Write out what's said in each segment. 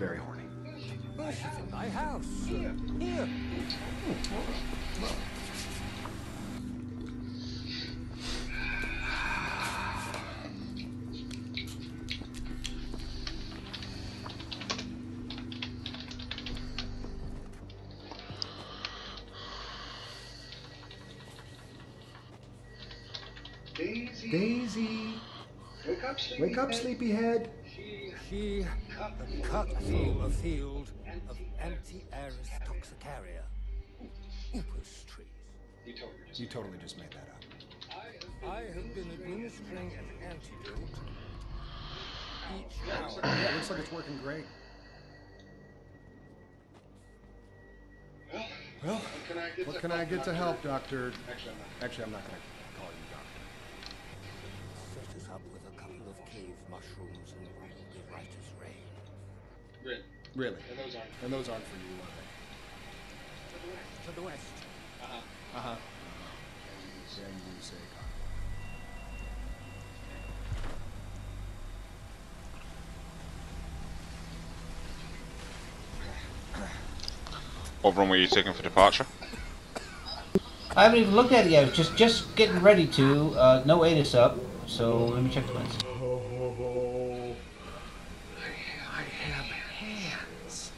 very horny. She's in my house. Here. Daisy! Wake up, sleepyhead! She cut through a field of anti-aris toxicaria. Upas trees. You totally just made that up. I have been administering an antidote each hour. Yeah, it looks like it's working great. Well, what can I get to help, Doctor? Actually, I'm not going to call you Doctor. Set us up with a couple of cave mushrooms and we'll be right as rain. Really? And those aren't for you, are they? To the west. Uh-huh. And you say What runway are you taking for departure? I haven't even looked at it yet. I was just getting ready to. No ATIS up, so let me check the plans. I have hands.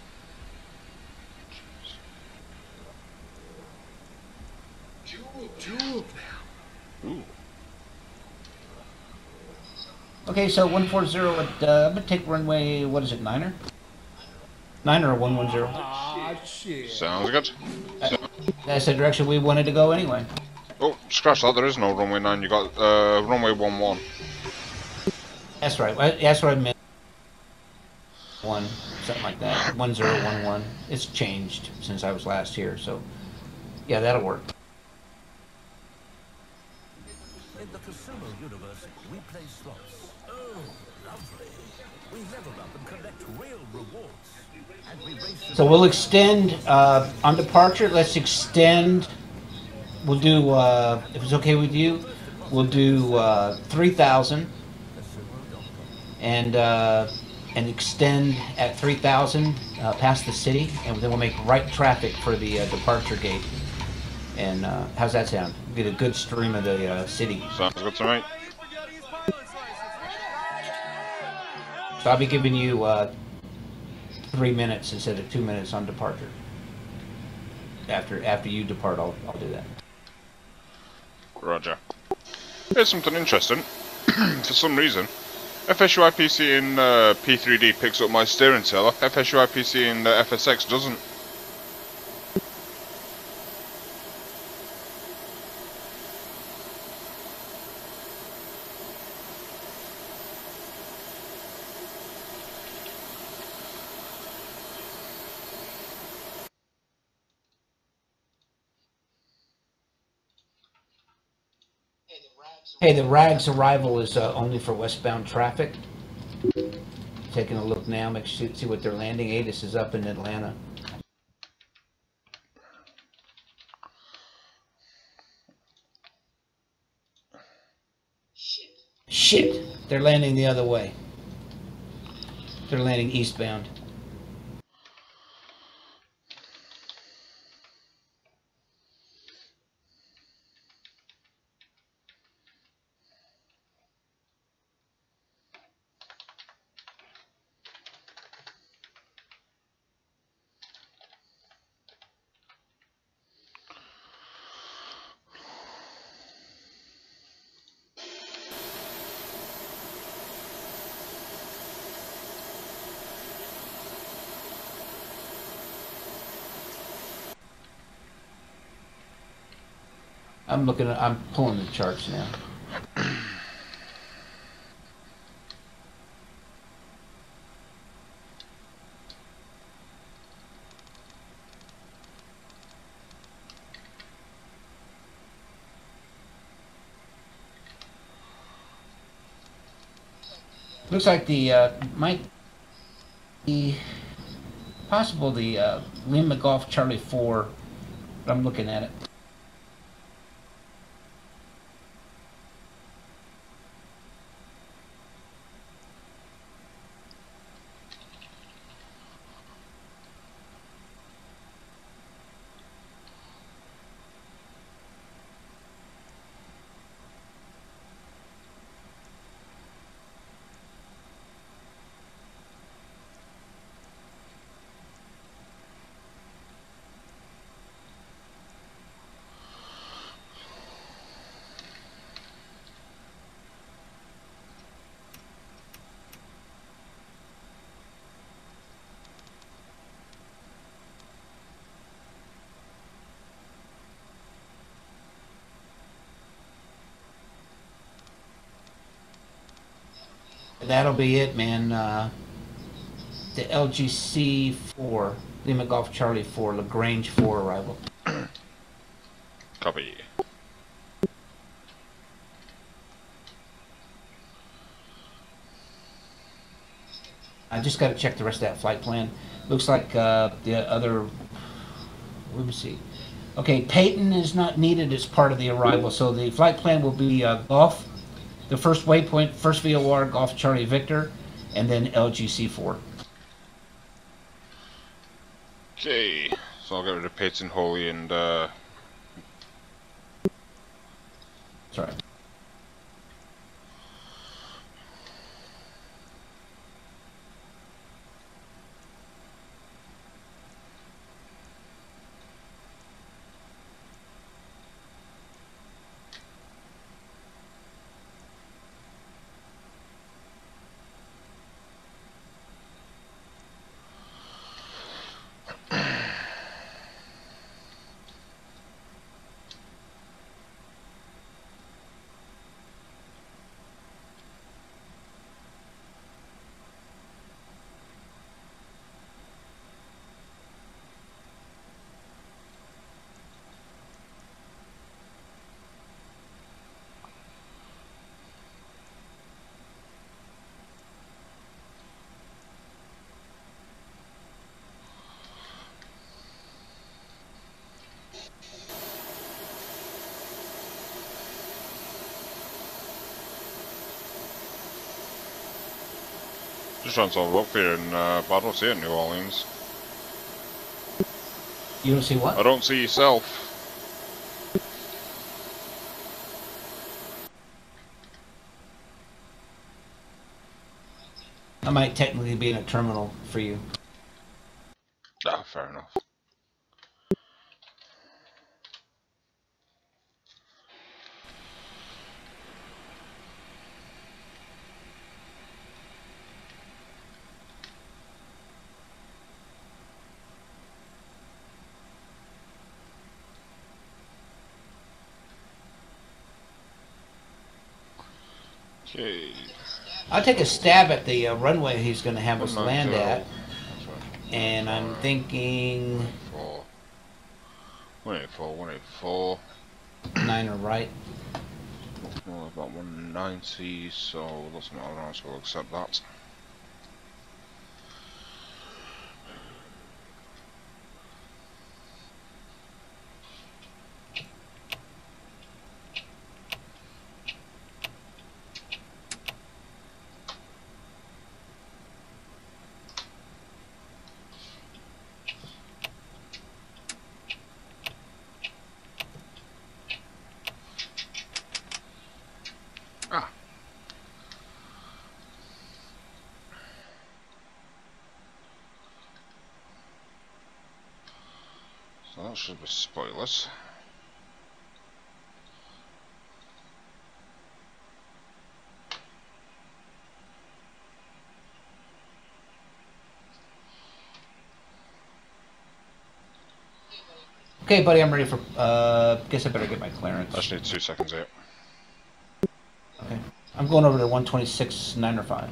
Two of them. Ooh. Okay, so 140 at, I'm gonna take runway, what is it, 9er? 9er or 110? Ah, shit. Sounds good. That's the direction we wanted to go anyway. Oh, scratch that, there is no runway 9, you got runway 11. That's right, that's what I meant. 1, something like that. 1011. It's changed since I was last here, so yeah, that'll work. In the casino universe, we play slots. Oh, lovely. We level up and collect real rewards. And we race. So we'll extend on departure. Let's extend. We'll do, if it's okay with you, we'll do 3,000 and extend at 3,000 past the city, and then we'll make right traffic for the departure gate. And how's that sound? Get a good stream of the city. Sounds good to me. So I'll be giving you 3 minutes instead of 2 minutes on departure. After you depart, I'll do that. Roger. Here's something interesting. For some reason, FSUI PC in P3D picks up my steering tailor. FSUI PC in FSX doesn't. Hey, the RAG's arrival is only for westbound traffic. Taking a look now, make sure see what they're landing. ATIS is up in Atlanta. Shit! They're landing the other way. They're landing eastbound. I'm pulling the charts now. Looks like the might be possible the Lima Golf Charlie 4. I'm looking at it. that'll be it, man. The LGC 4, Lima Golf Charlie 4, Lagrange 4 arrival. Copy. I just got to check the rest of that flight plan. Looks like the other. Let me see. Okay, Peyton is not needed as part of the arrival, so the flight plan will be Golf, the first waypoint, first VOR, Golf Charlie Victor, and then LGC 4. Okay, so I'll get rid of Peyton, Holy, and That's right. just trying to have a look for you, and but I don't see it in New Orleans. You don't see what? I don't see yourself. I might technically be in a terminal for you. Ah, fair enough. Okay. I'll take a stab at the runway he's going to have us land 190. at, That's right. and I'm thinking 184, 184. 9 or right. Well, about 190, so that's not allowed, so we'll accept that. Ah. So that should be spoilers. Okay, buddy, I'm ready for. Guess I better get my clearance. I just need 2 seconds here. Okay, I'm going over to 126 9 or 5.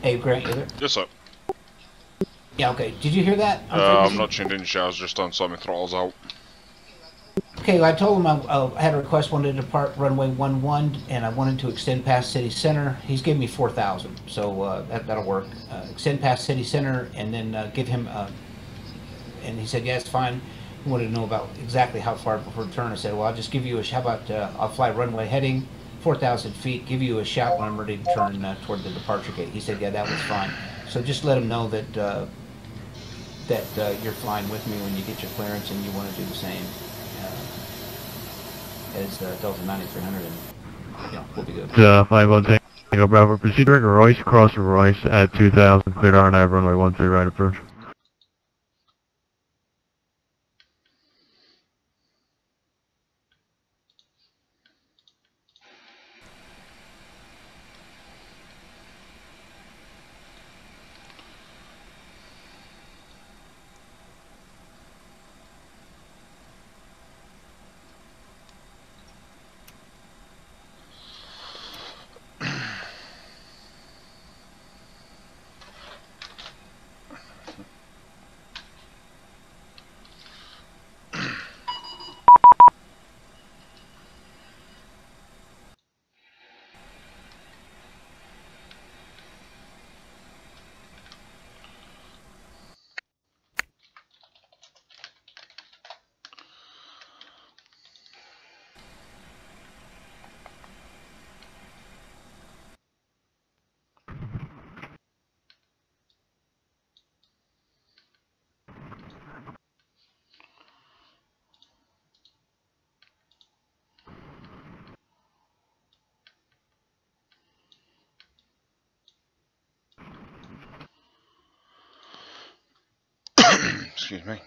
Hey, Grant, you there? Yes, sir. Yeah, okay. Did you hear that on I'm frequency? not tuned in yet, I was just on so my throttles out. Okay, well, I told him I had a request, wanted to depart runway 11, and I wanted to extend past City Center. He's giving me 4,000, so that'll work. Extend past City Center, and then give him, and he said, yeah, it's fine. He wanted to know about exactly how far before return. I said, well, I'll just give you a, how about, I'll fly runway heading 4,000 feet, give you a shout when I'm ready to turn toward the departure gate. He said, yeah, that was fine. So just let him know that, you're flying with me when you get your clearance, and you want to do the same as Delta 9300, and we'll be good. 510 Tango Bravo, proceed direct Royce, cross Royce at 2000, cleared R&I runway 13 right approach. Excuse me.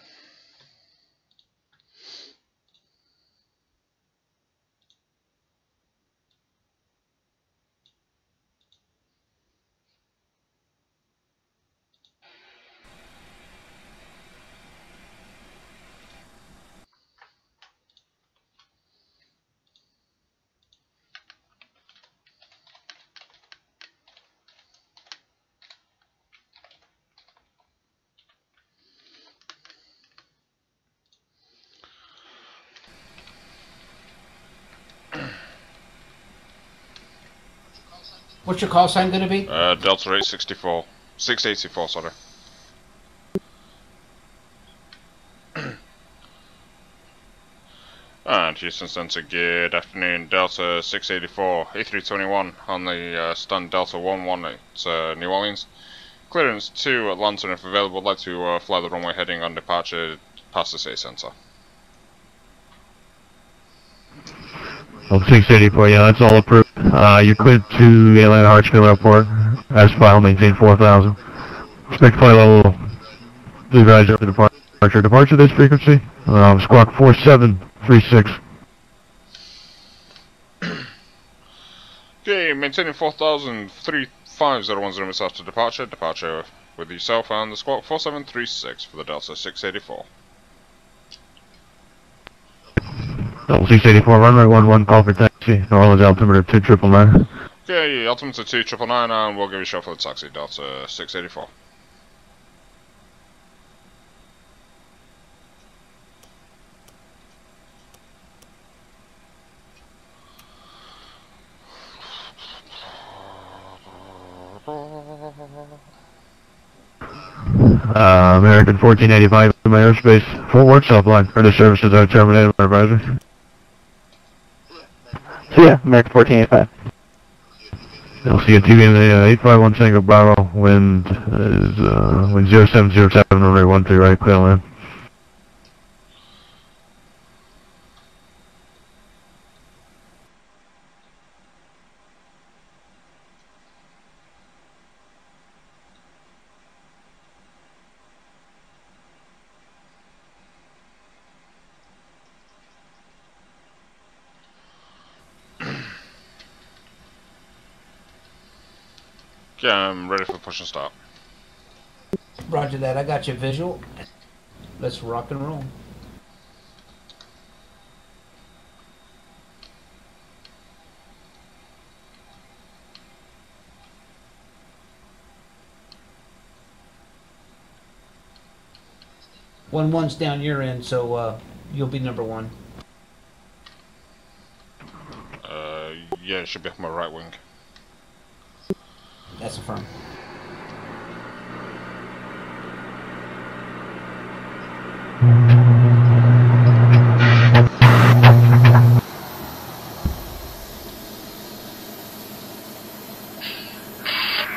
What's your call sign going to be? Delta 864. 684, sorry. And Houston Center, good afternoon, Delta 684, A321 on the stunned Delta 11 at New Orleans. Clearance to Atlanta, and if available, I'd like to fly the runway heading on departure past the city center. Oh, 684, yeah, that's all approved. You're cleared to Atlanta Hartsfield Airport. As filed, maintain 4000. Expect flight level, please rise up to departure. Departure this frequency, squawk 4736. Okay, maintaining 4000, after departure. Departure with yourself and the squawk 4736 for the Delta 684. Double 684, runway 11, call for taxi. New Orleans altimeter 2999. Okay, altimeter 2999, and we'll give you a shot for the taxi, Delta 684. American 1485 in my airspace. Fort Worth Southline. Further services are terminated, my advisor. Yeah, American 1485. I'll see you TV in the 851 Tango Bravo. Wind is wind 0707, runway 13 right, clear land. Okay, I'm ready for the push and start. Roger that. I got your visual. Let's rock and roll. 1-1's down your end, so you'll be number 1. Yeah, it should be my right wing. That's affirmed.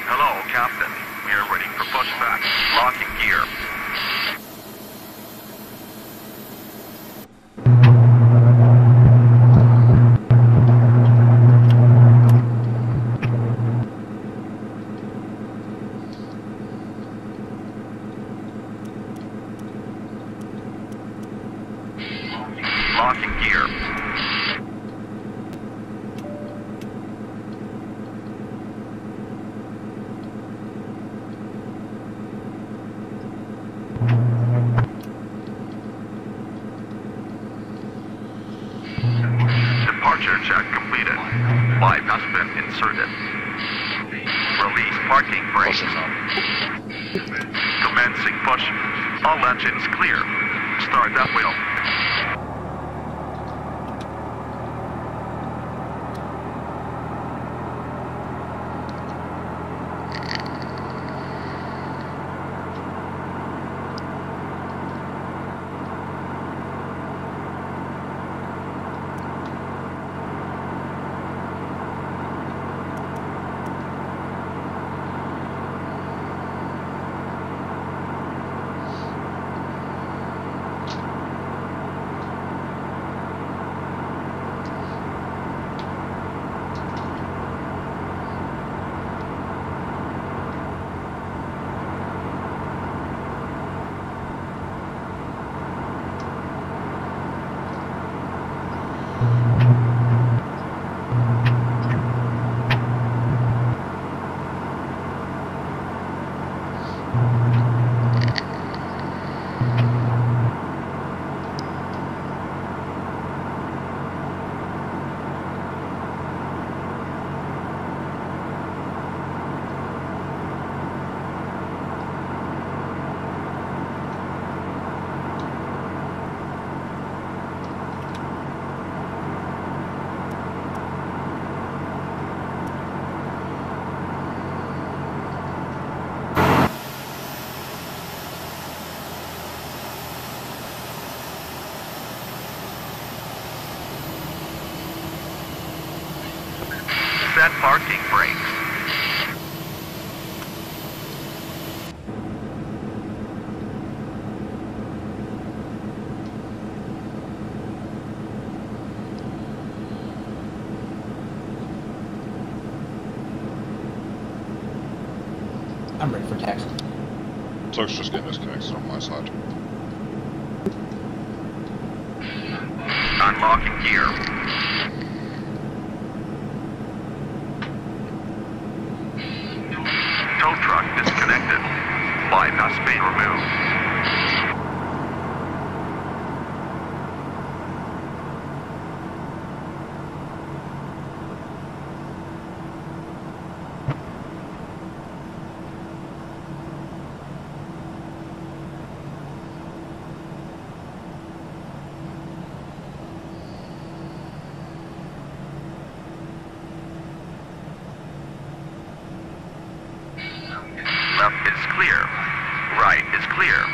Hello, Captain. We are ready for pushback. Locking gear. Locking gear. Departure check completed. Pipe has been inserted. Release parking brakes. Commencing push. All engines clear. Start that wheel. Set parking brakes. I'm ready for taxi. Looks just getting disconnected on my side. Unlocking gear. Tow truck disconnected. Bypass being removed. Left is clear. Right is clear.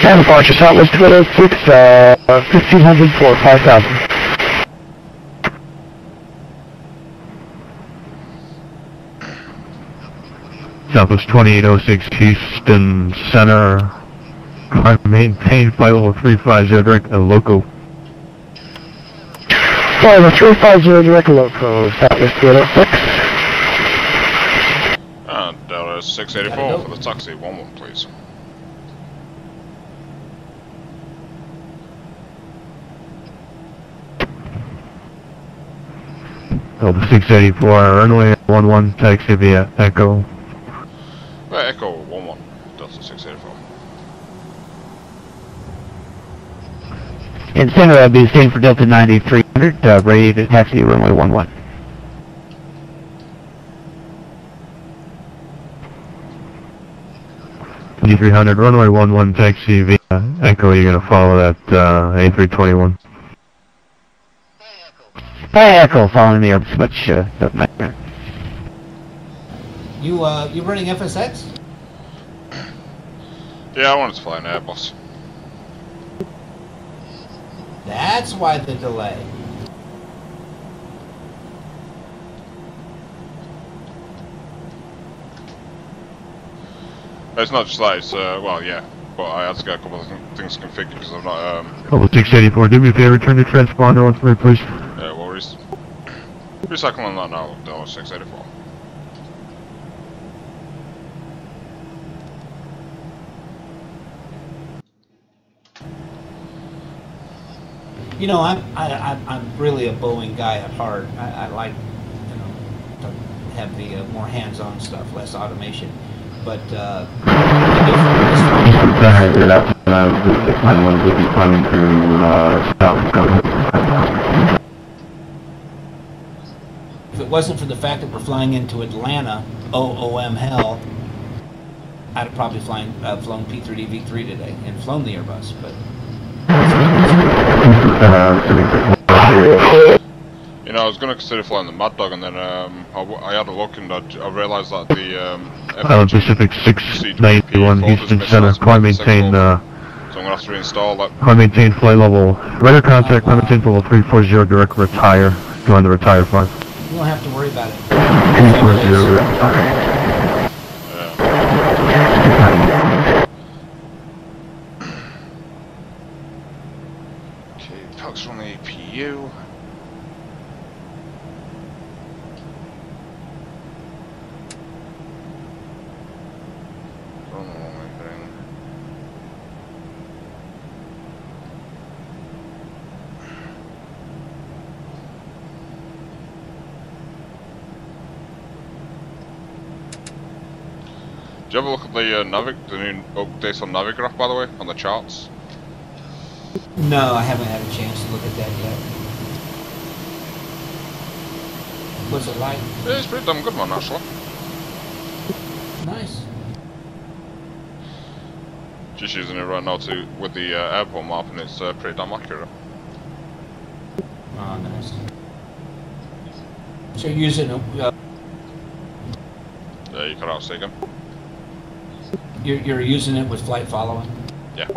10 departure, Southwest 206, 1500 for 5000. Southwest 2806, Houston Center. Maintain flight level 350 direct loco. Flight level 350 direct loco, Southwest 206. Delta 684 for the taxi, 11 please. Delta 684, runway 11, taxi via Echo. Echo 11, Delta 684. In center, I'll be staying for Delta 9300, ready to taxi runway 11. runway 11 taxi via Echo. You're gonna follow that A321. Hey Echo, following the Airbus switch. You running FSX? Yeah, I wanted to fly an Airbus. That's why the delay. It's not just that, it's, well, yeah, but I had to get a couple of things configured because I'm not, Level 684, do me a favor, turn the transponder on for me, please. yeah, well, recycling on that now, Delta 684. You know, I'm really a Boeing guy at heart. I like, you know, to have the more hands-on stuff, less automation. But if it wasn't for the fact that we're flying into Atlanta, OOM hell, I'd have probably flown P3D V3 today and flown the Airbus, but. You know, I was going to consider flying the Mad Dog, and then I had a look, and I realised that the Island Pacific 691 Houston Center, climb maintain, so I'm going to have to reinstall that. climb maintain flight level, radar contact, climb maintain level 340, direct retire, join the retire flight. You don't have to worry about it. 340, retire. Okay, Pucks on the APU. Do you have a look at the the new updates on Navigraph, by the way, on the charts? No, I haven't had a chance to look at that yet. What's it like? Yeah, it's pretty damn good, man, actually. Nice. Just using it right now with the airport map, and it's pretty damn accurate. Oh, nice. So you're using Yeah, you cut out again. You're using it with flight following? Yeah.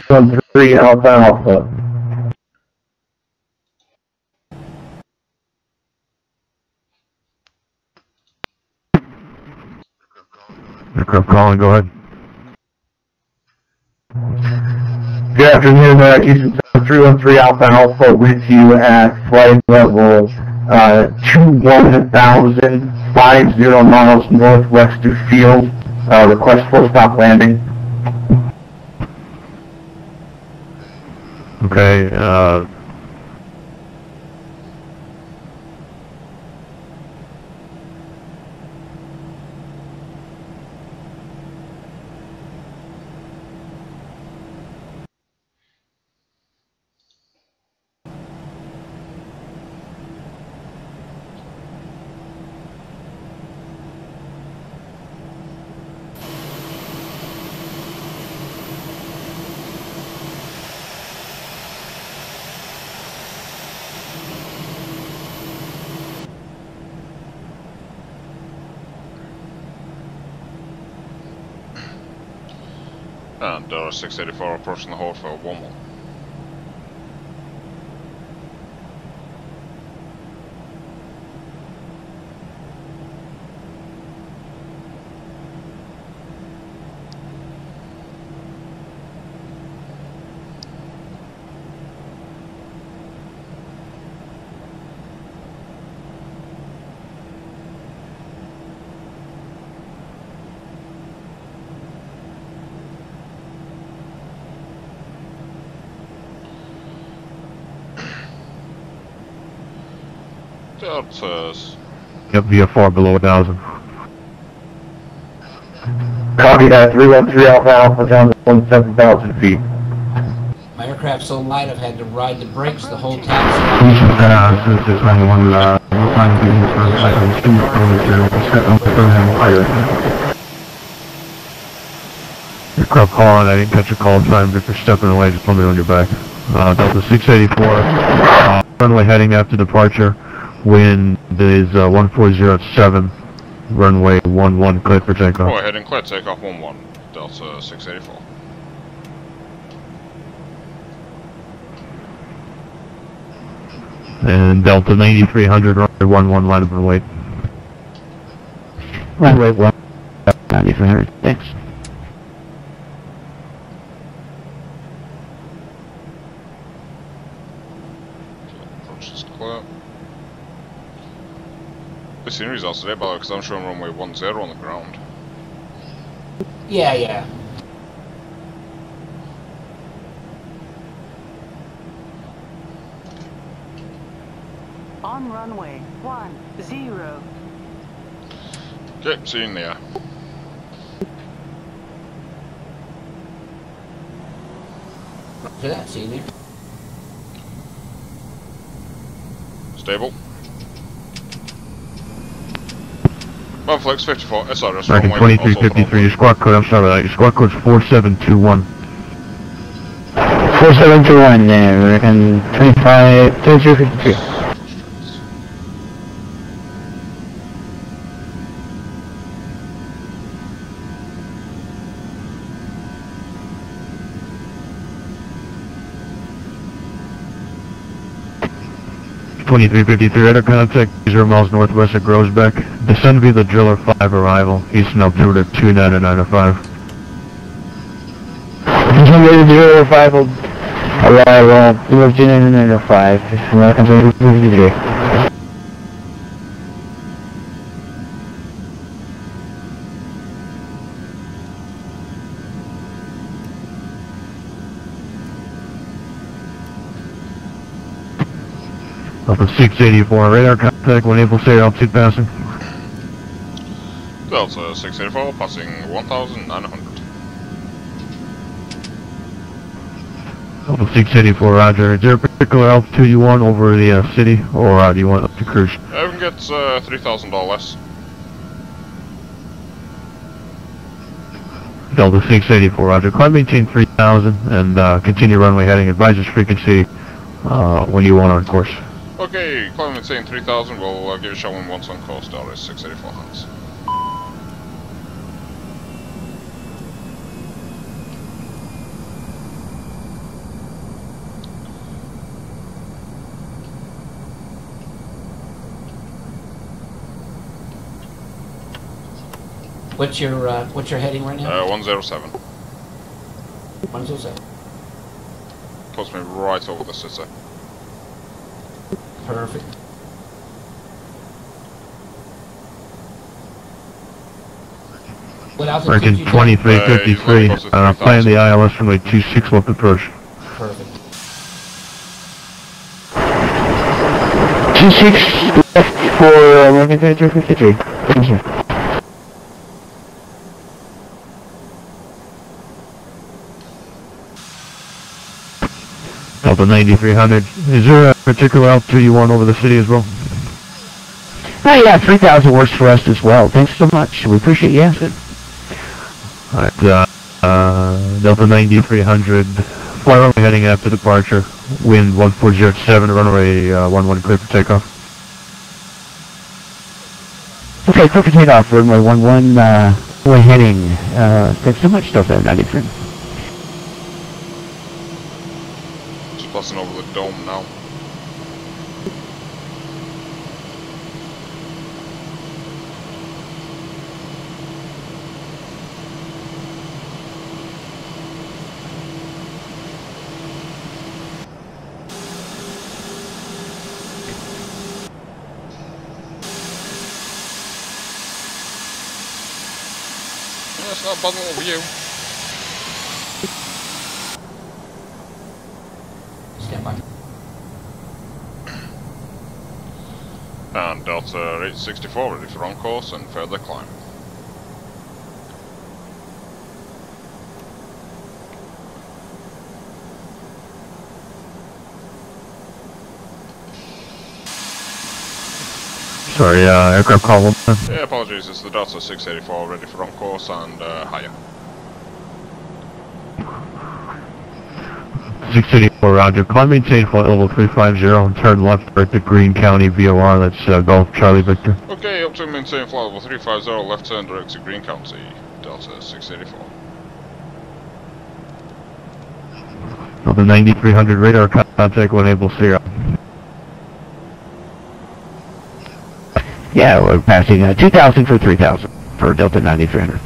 Alpha. Aircraft calling, go ahead. Good afternoon, Houston 313 Alpha with you at flight level 21,050 miles northwest of field. Request for stop landing. Okay, And 684 approaching the hold for 1-1. Deltas. Yep, VFR below 1,000. Copy that, 313 Alpha down to 17,000 feet. My aircraft's so light I've had to ride the brakes the whole time. This is 91, we're flying Aircraft calling, I didn't catch a call, time if you're stepping away, just put me on your back. Delta 684, runway heading after departure, wind is 1407, runway 11, clear for takeoff. Runway heading clear, takeoff 11, Delta 684. And Delta 9300, runway 11, line up and wait. Runway 1, 9300, thanks. Approach is clear. The scenery's also today, by the way, because I'm showing runway 10 on the ground. Yeah. On runway 10. Okay, see you in the air. After that, see you there. Stable. Flex 54, SRS American runway. 2353, your squawk code, I'm sorry about that, your squawk code's 4721. 4721 there, American 25, 3252. Radar contact, 0 miles northwest of Grosbeck. Descend via the Driller 5 arrival, eastern altimeter 2995. Descend via the Driller 5 arrival, 2995, American 2353. Delta 684, radar contact, when able to say altitude passing. Delta 684, passing 1,900. Delta 684, roger. Is there a particular altitude you want over the city, or do you want up to cruise? We can get 3,000 or less. Delta 684, roger. Climb maintain 3,000 and continue runway heading. Advisor's frequency when you want on course. Okay, climb maintain 3,000, we'll give you a show when once on course, Delta 684 hands. What's your heading right now? 107. 107. Puts me right over the city. Perfect. What altitude American you got? 2353, plan the ILS runway 26 left approach. Perfect. 26 left for American 2353. Thank you. Delta 9300. Is there a particular altitude you want over the city as well? Oh yeah, 3,000 works for us as well. Thanks so much. We appreciate you asking. Alright, Delta 9300. Fly runway heading after departure. Wind 1407, runway 11 clear for takeoff. Okay, clear for takeoff. Runway 11, we're heading. Thanks so much, Delta 93. passing over the dome now. That's not a bad little view. Stand by. And Delta 864 ready for on course and further climb. Sorry, aircraft call 1. Yeah, apologies, it's the Delta 684 ready for on course and higher. 684, roger. Climb maintain flight level 350 and turn left direct to Greene County VOR, that's Golf Charlie Victor. Okay, up to maintain flight level 350, left turn direct to Greene County, Delta 684. Delta 9300 radar contact when able to see you. Yeah, we're passing 2,000 for 3,000 for Delta 9300.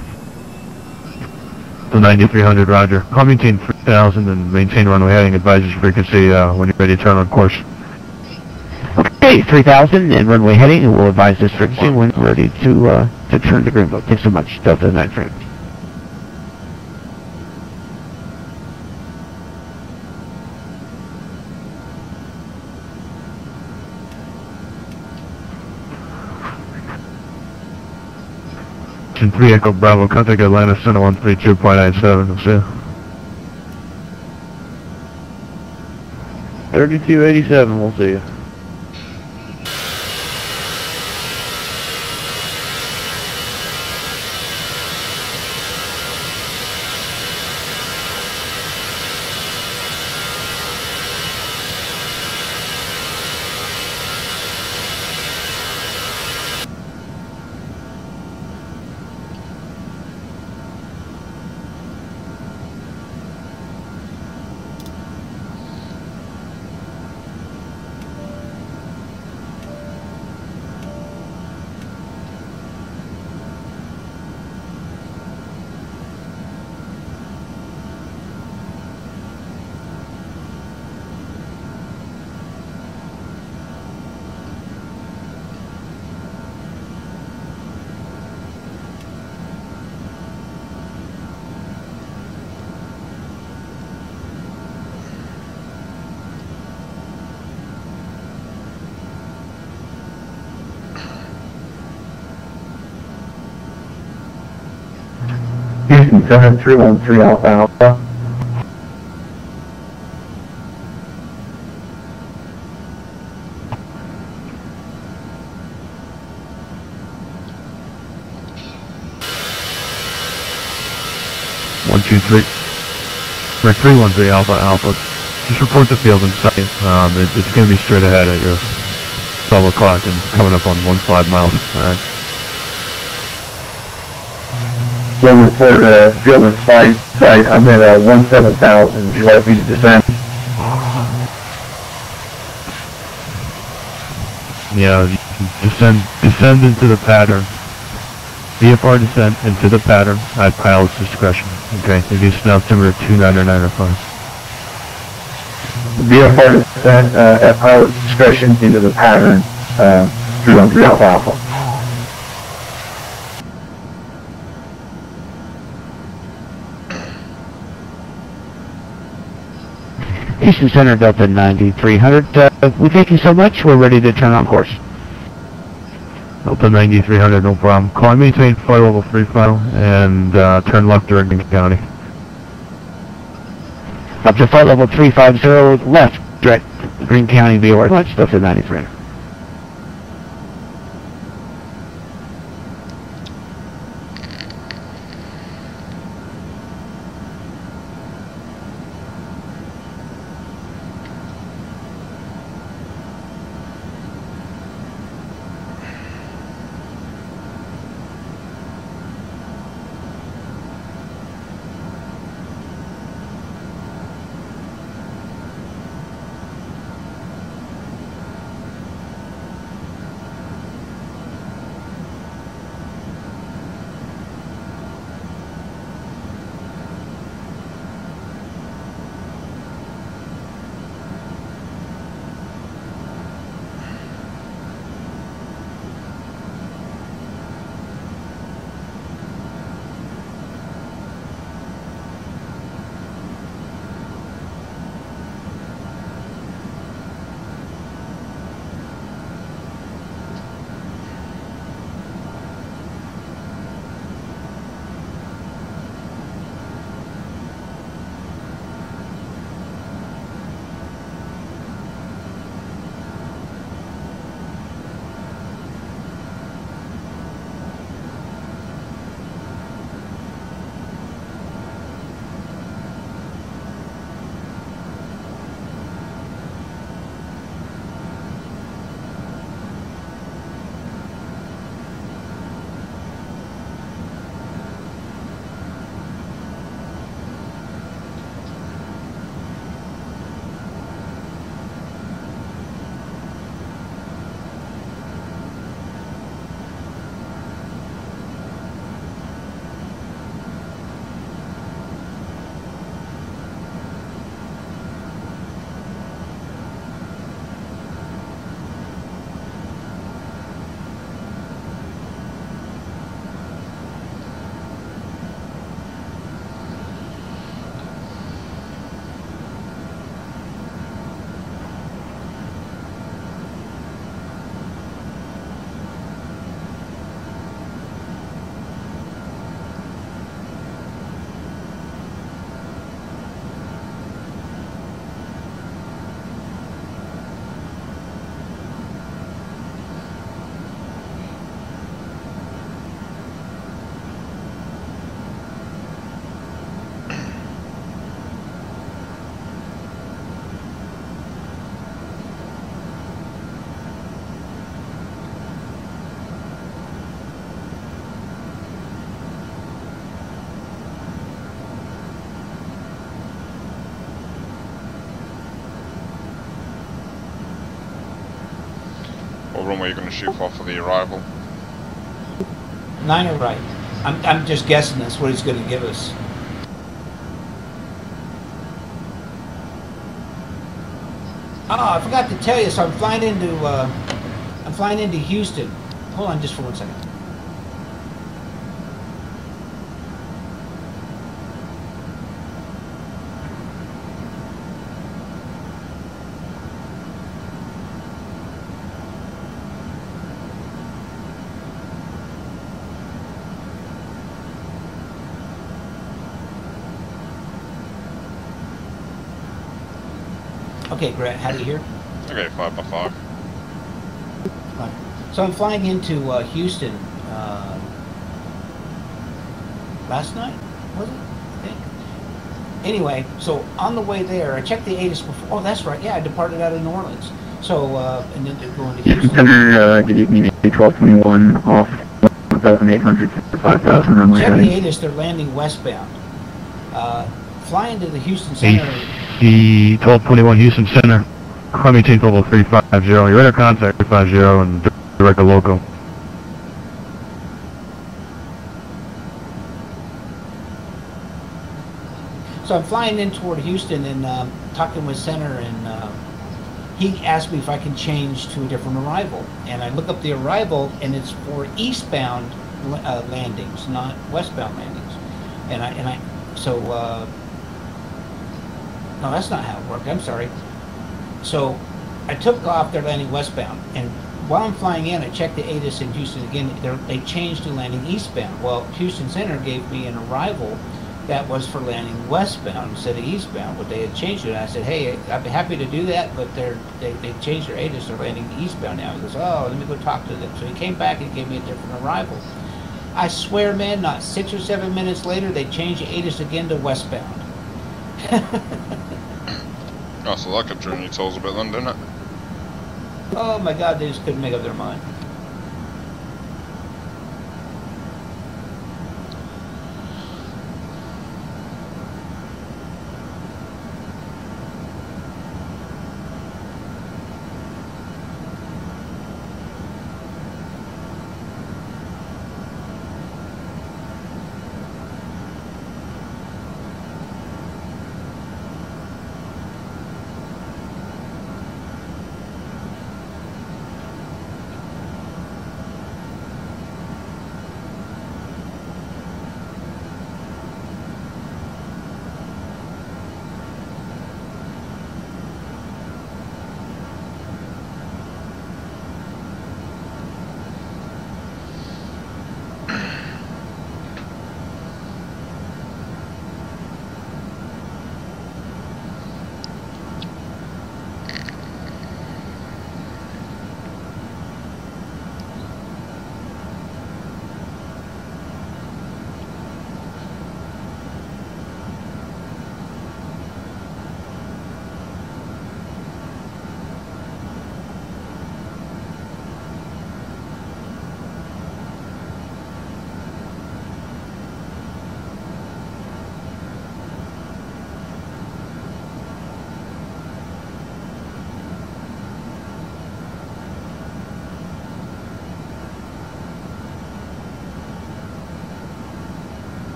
The 9300, roger. Climb maintain 3000 and maintain runway heading, advisory frequency when you're ready to turn on course. Okay, 3,000 and runway heading, and we'll advise this frequency when we're ready to turn to Greenville. Thanks so much, Delta 9300. Ocean 3 Echo Bravo, contact Atlanta Center 132.97, we'll see you. 3287, we'll see you. Houston 7313 Alpha Alpha. One, two, three. Right, 313 Alpha Alpha. Just report the field in sight. It's going to be straight ahead at your 12 o'clock and coming up on 15 miles. Alright. One report, field in sight. I'm at 17,000. Would you like me to descend? Yeah, you can descend into the pattern. VFR descent into the pattern at pilot's discretion. Okay, if you snout altimeter 29905. VFR descent at pilot's discretion into the pattern. 313 Alpha Alpha. Houston Center Delta 9300. We thank you so much. We're ready to turn on course. Delta 9300, no problem. Climb maintain flight level 35 and turn left during Greene County. Up to flight level 350 left, direct Greene County VOR. Much Delta 9300. runway you're going to shoot for the arrival? 9 or right. I'm just guessing that's what he's going to give us. Oh, I forgot to tell you. So I'm flying into Houston. Hold on just for 1 second. Okay, Grant, how do you hear? Okay, 5x5. Fine. So I'm flying into Houston last night, was it? I think. Anyway, so on the way there, I checked the ATIS before. Oh, that's right. Yeah, I departed out of New Orleans. So, and then they're going to Houston. Center, good evening, 1221 off 1,800 to 5,000 runway Check the heading. ATIS, they're landing westbound. Flying to the Houston Center. AC 1221 Houston Center. Army Team Total 350. You're in contact 350 and direct a local. So I'm flying in toward Houston and talking with Center, and he asked me if I can change to a different arrival. And I look up the arrival, and it's for eastbound landings, not westbound landings. No, that's not how it worked. I'm sorry. So I took off, they're landing westbound, and while I'm flying in, I checked the ATIS in Houston again. They changed to landing eastbound. Well, Houston Center gave me an arrival that was for landing westbound instead of eastbound, but they had changed it. And I said, hey, I'd be happy to do that, but they changed their ATIS. They're landing eastbound now. He goes, oh, let me go talk to them. So he came back and gave me a different arrival. I swear, man, not 6 or 7 minutes later, they changed the ATIS again to westbound. Oh, so that could turn your toes a bit then, didn't it? Oh my God, they just couldn't make up their mind.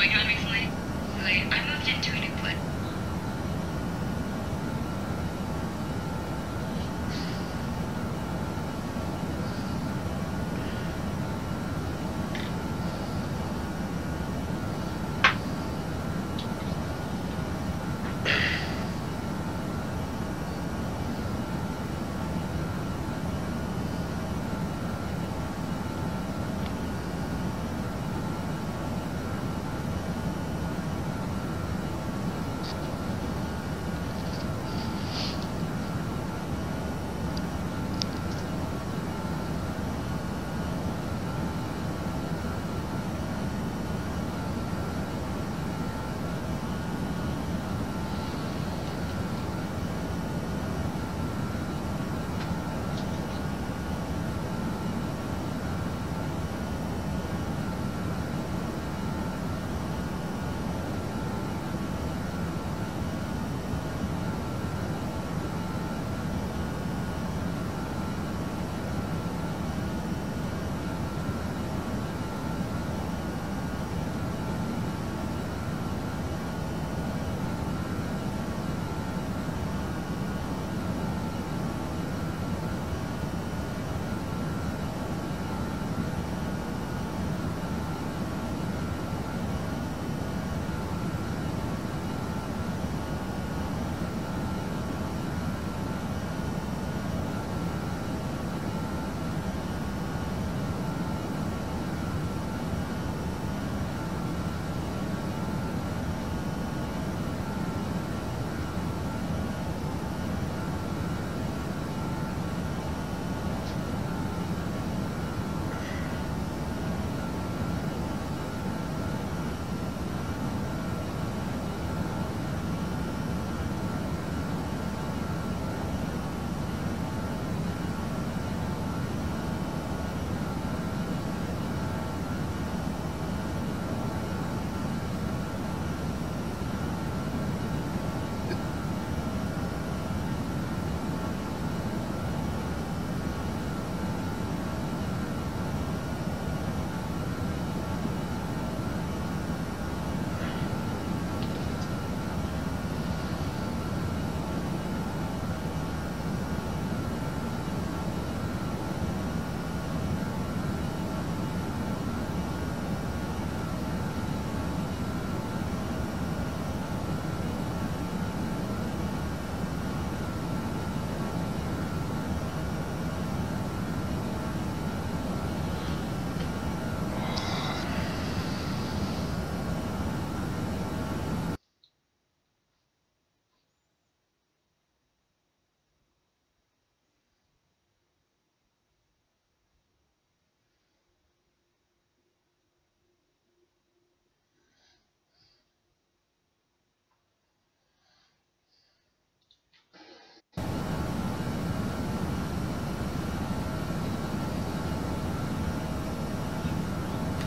going on recently? I moved into a new place.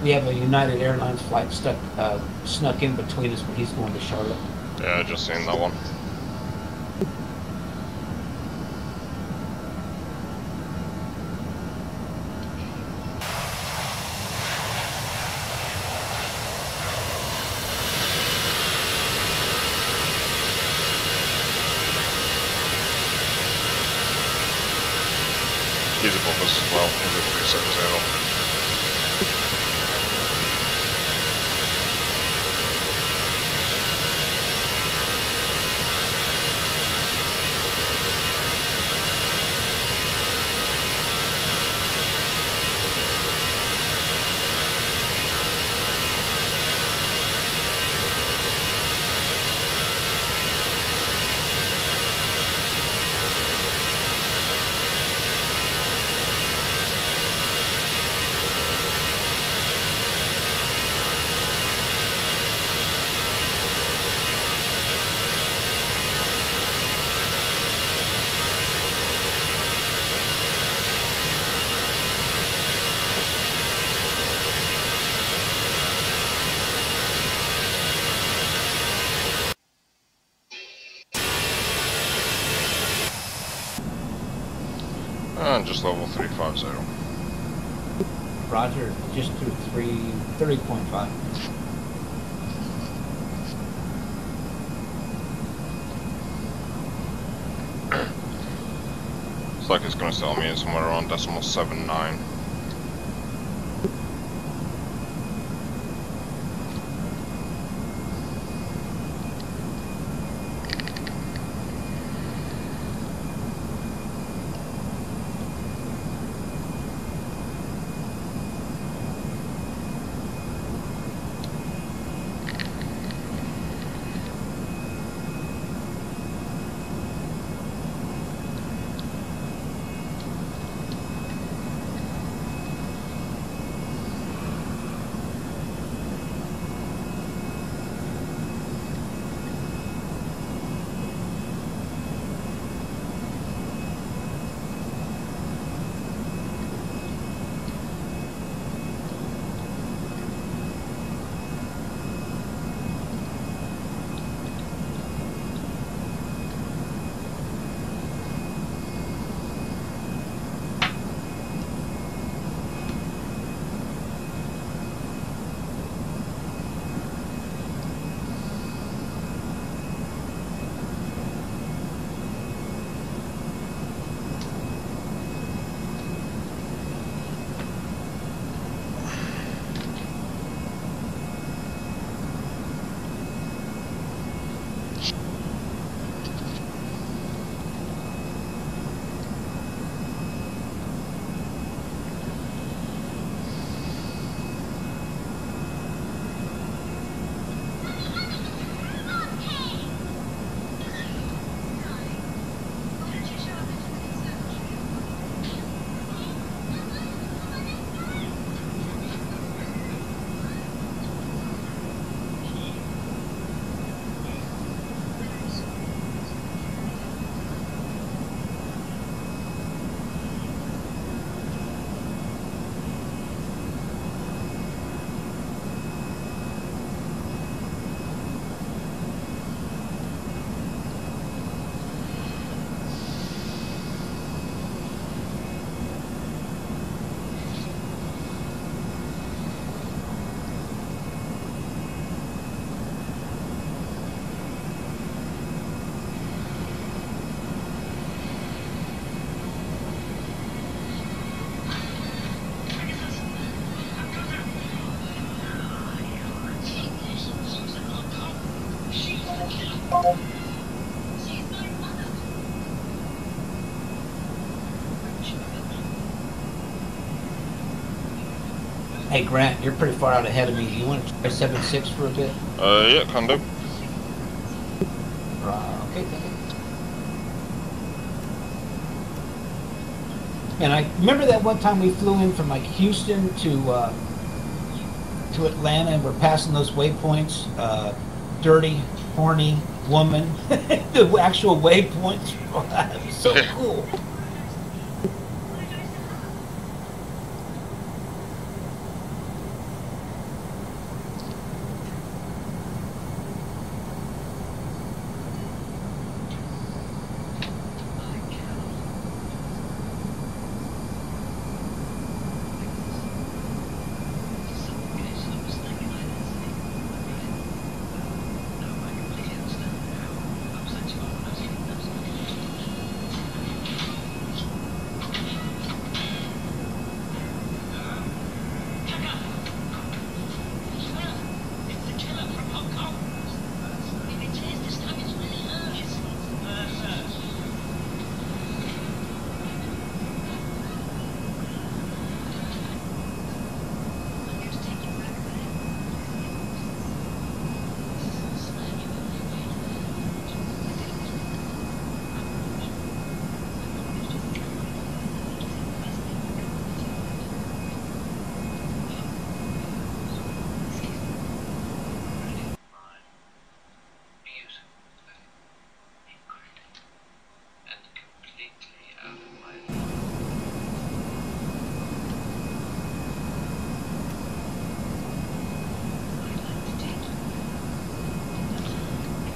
We have a United Airlines flight snuck in between us, but he's going to Charlotte. Yeah, I just seen that one. He's above us as well. He's at 370. And just level 350. Roger, just through 30.5. Looks like it's going to settle me in somewhere around decimal 79. Hey Grant, you're pretty far out ahead of me. You want to try 7.6 for a bit? Yeah, can do. Okay, thank you. And I remember that one time we flew in from like Houston to Atlanta, and we're passing those waypoints. Dirty, horny woman. The actual waypoints. It was so cool.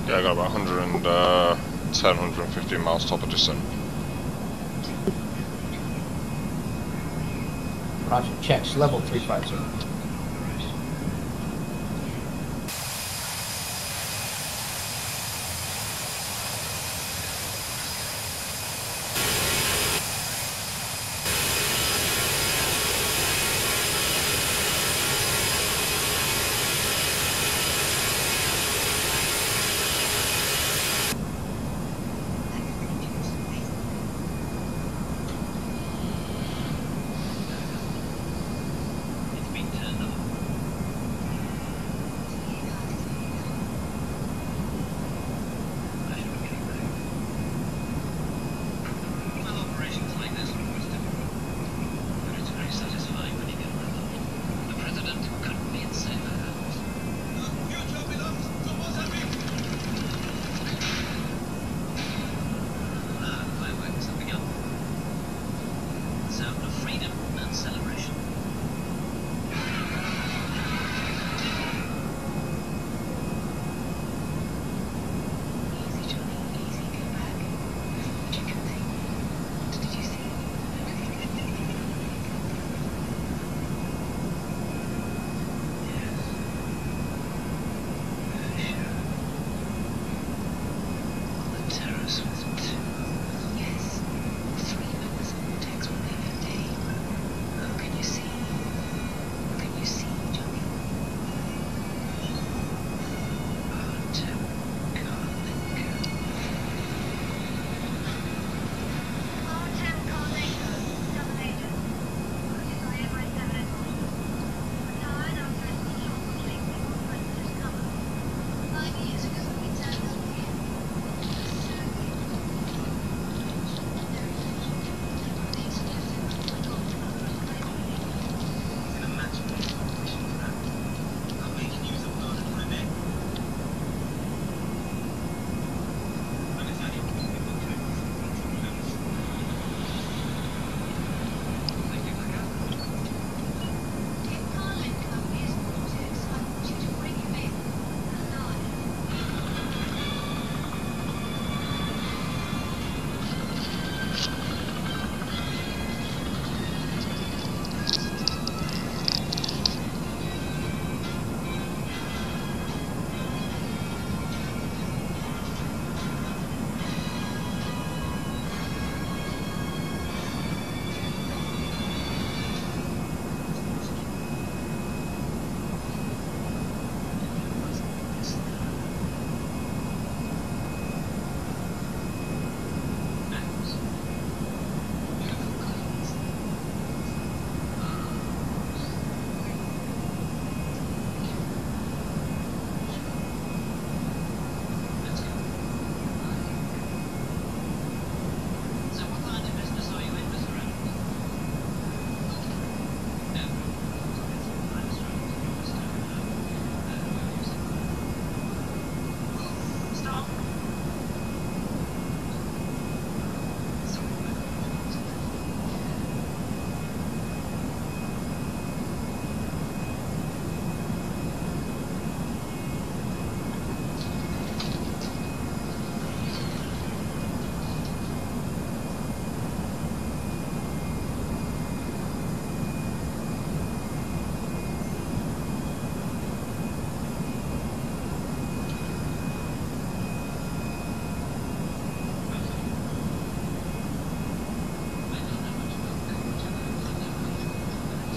Yeah, I got about 110, 115 miles top of descent. Roger, checks, level 350.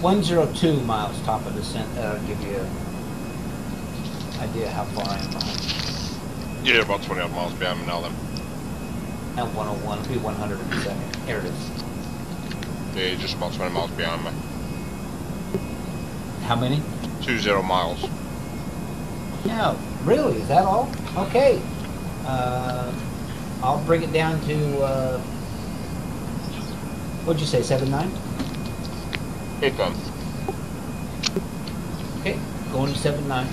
102 miles top of descent. That'll give you an idea how far I am behind. Yeah, about 20 odd miles behind me now then. At 101, it'll be 100 in a second. Here it is. Yeah, you're just about 20 miles behind me. How many? 20 miles. Yeah, really? Is that all? Okay. I'll bring it down to, what'd you say, 7.9? 8 Okay, going to 7.9.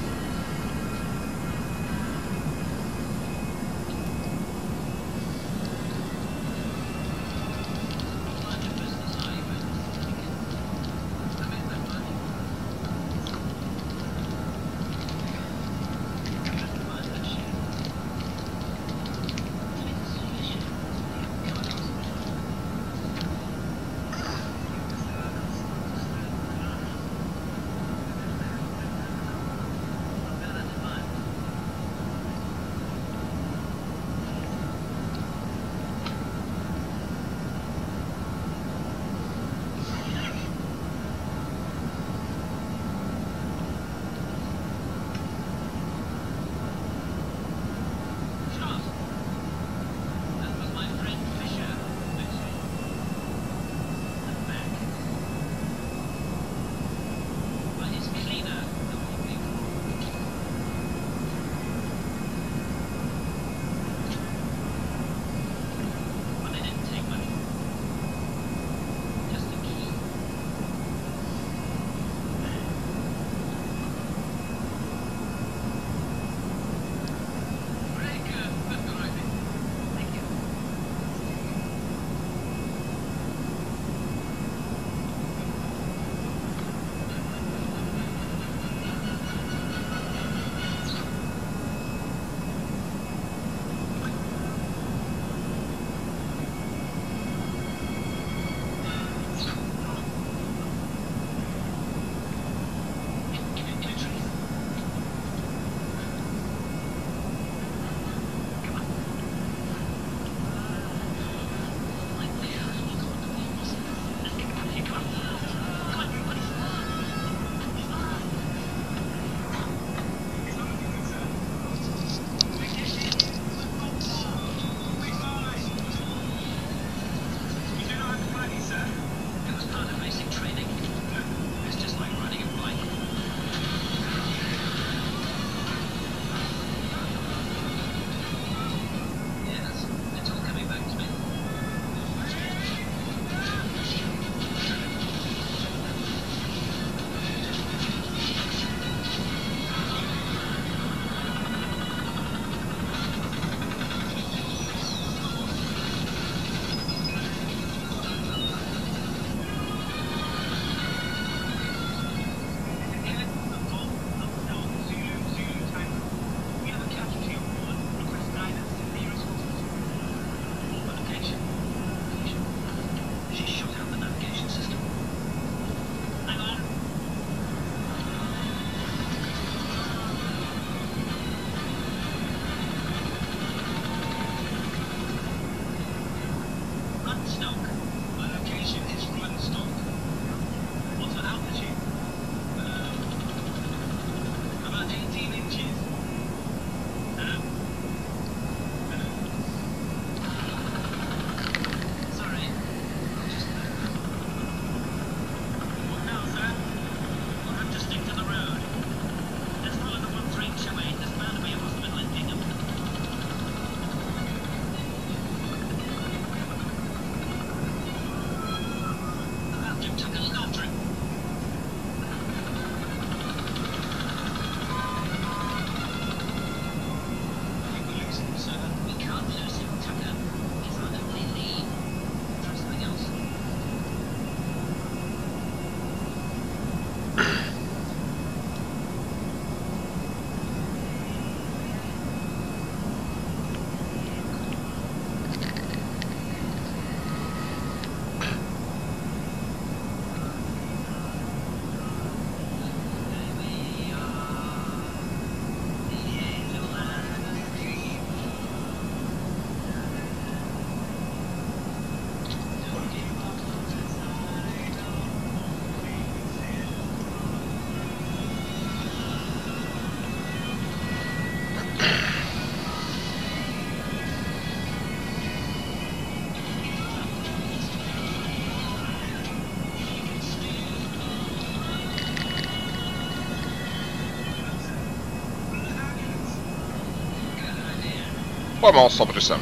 1 mile, stop at descent.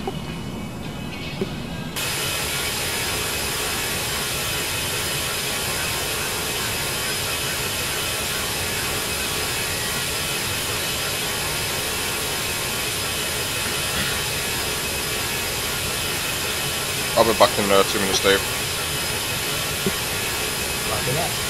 I'll be back in 2 minutes, Dave. Copy that.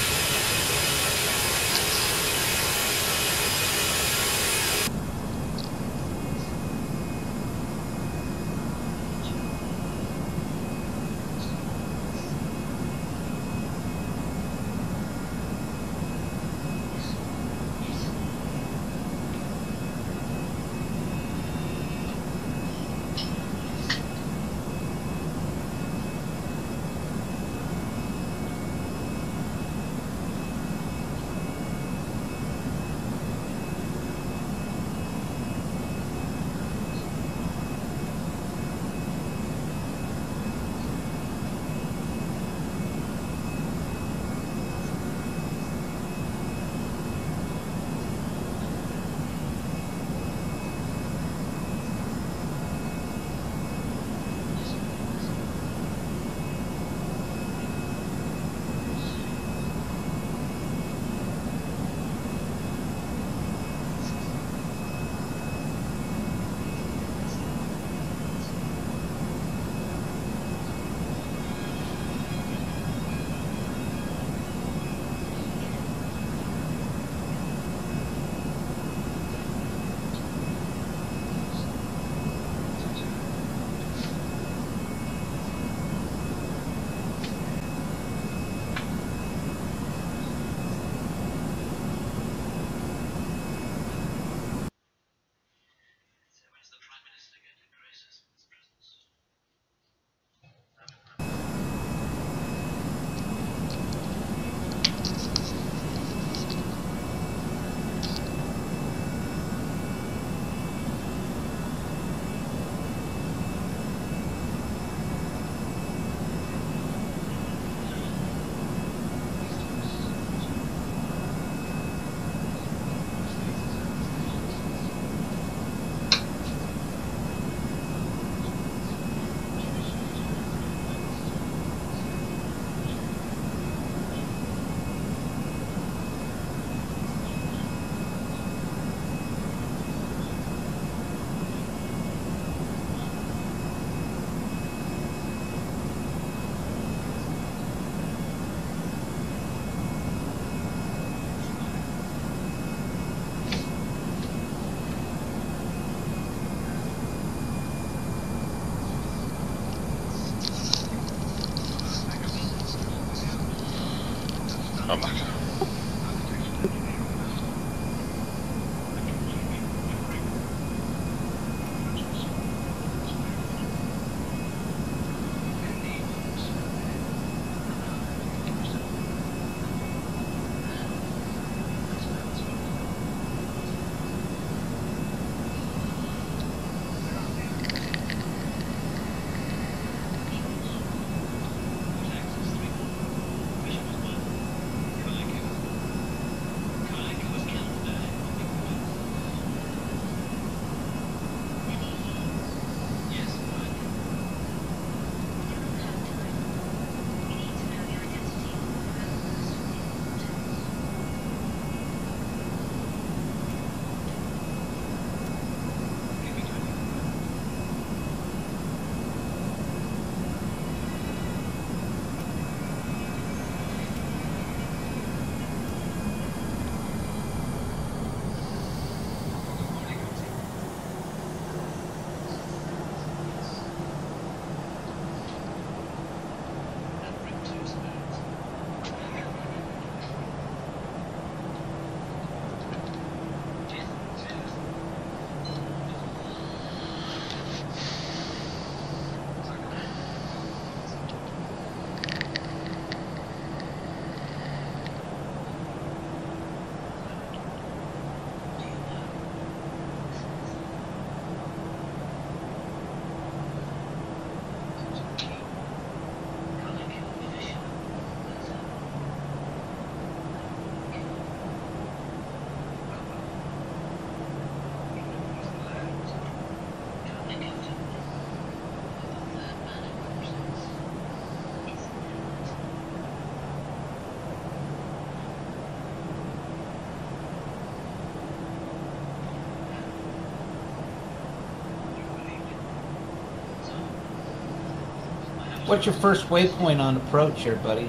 What's your first waypoint on approach here, buddy?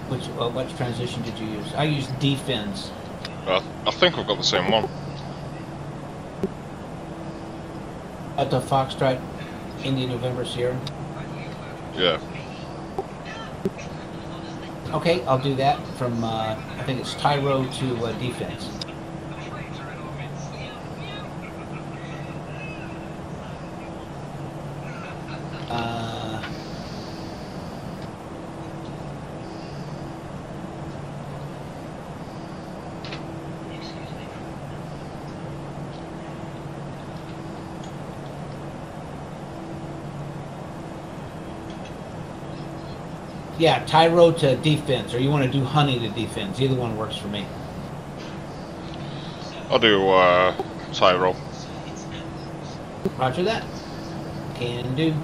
What transition did you use? I used defense. I think we've got the same one. At the Foxtrot, India, November, Sierra. Yeah. Okay, I'll do that from, I think it's Tyro to defense. Yeah, Tyro to defense, or you want to do Honey to defense. Either one works for me. I'll do Tyro. Roger that. Can do.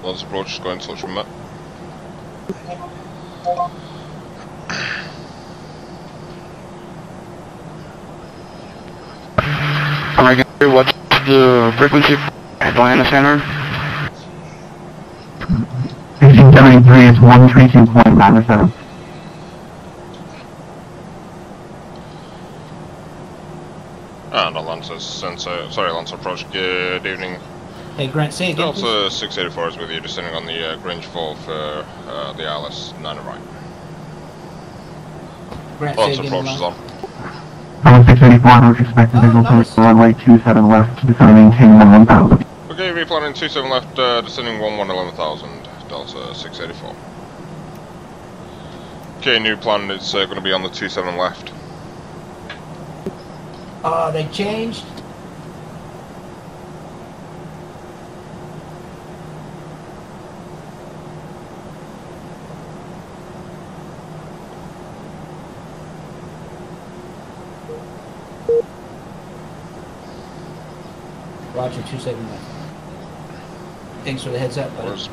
Let's approach, go in touch with Matt. What's the frequency at Atlanta Center? 1873 is 132.97. And Atlanta Sensor, sorry, Atlanta approach, good evening. Hey, Grant, say again, Delta 684 is with you, descending on the Grange Fall for the ILS 9 right. Grant, Atlanta approach is on. 684, which expected visual nice. Runway 27 left, descending maintain 11,000. Okay, replanning 27 left, descending 11,000, Delta 684. Okay, new plan, it's going to be on the 27 left. They changed? Roger, 27 left. Thanks for the heads up, buddy.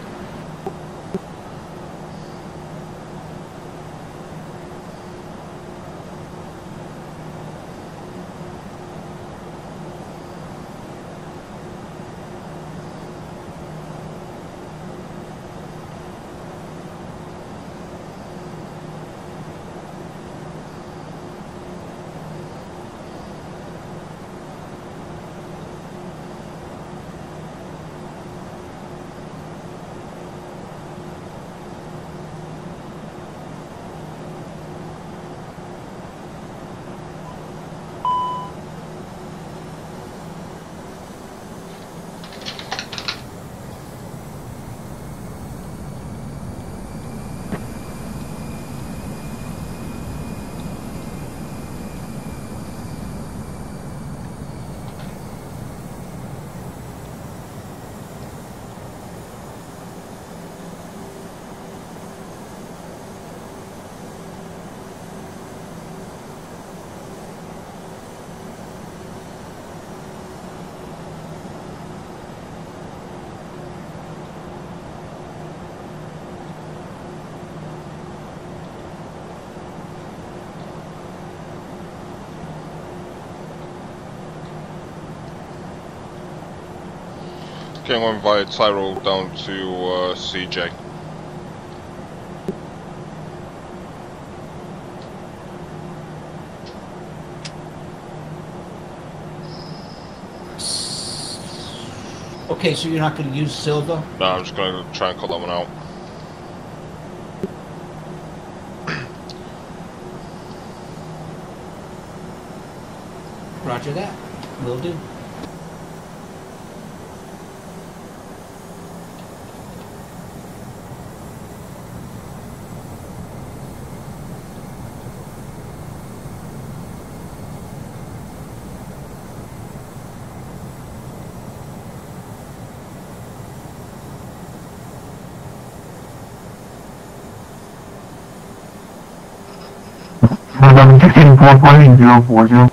Okay, I'm going to invite Tyrell down to CJ. Okay, so you're not going to use Silva? No, I'm just going to try and cut that one out. Roger that. Will do. November 16, 4.040.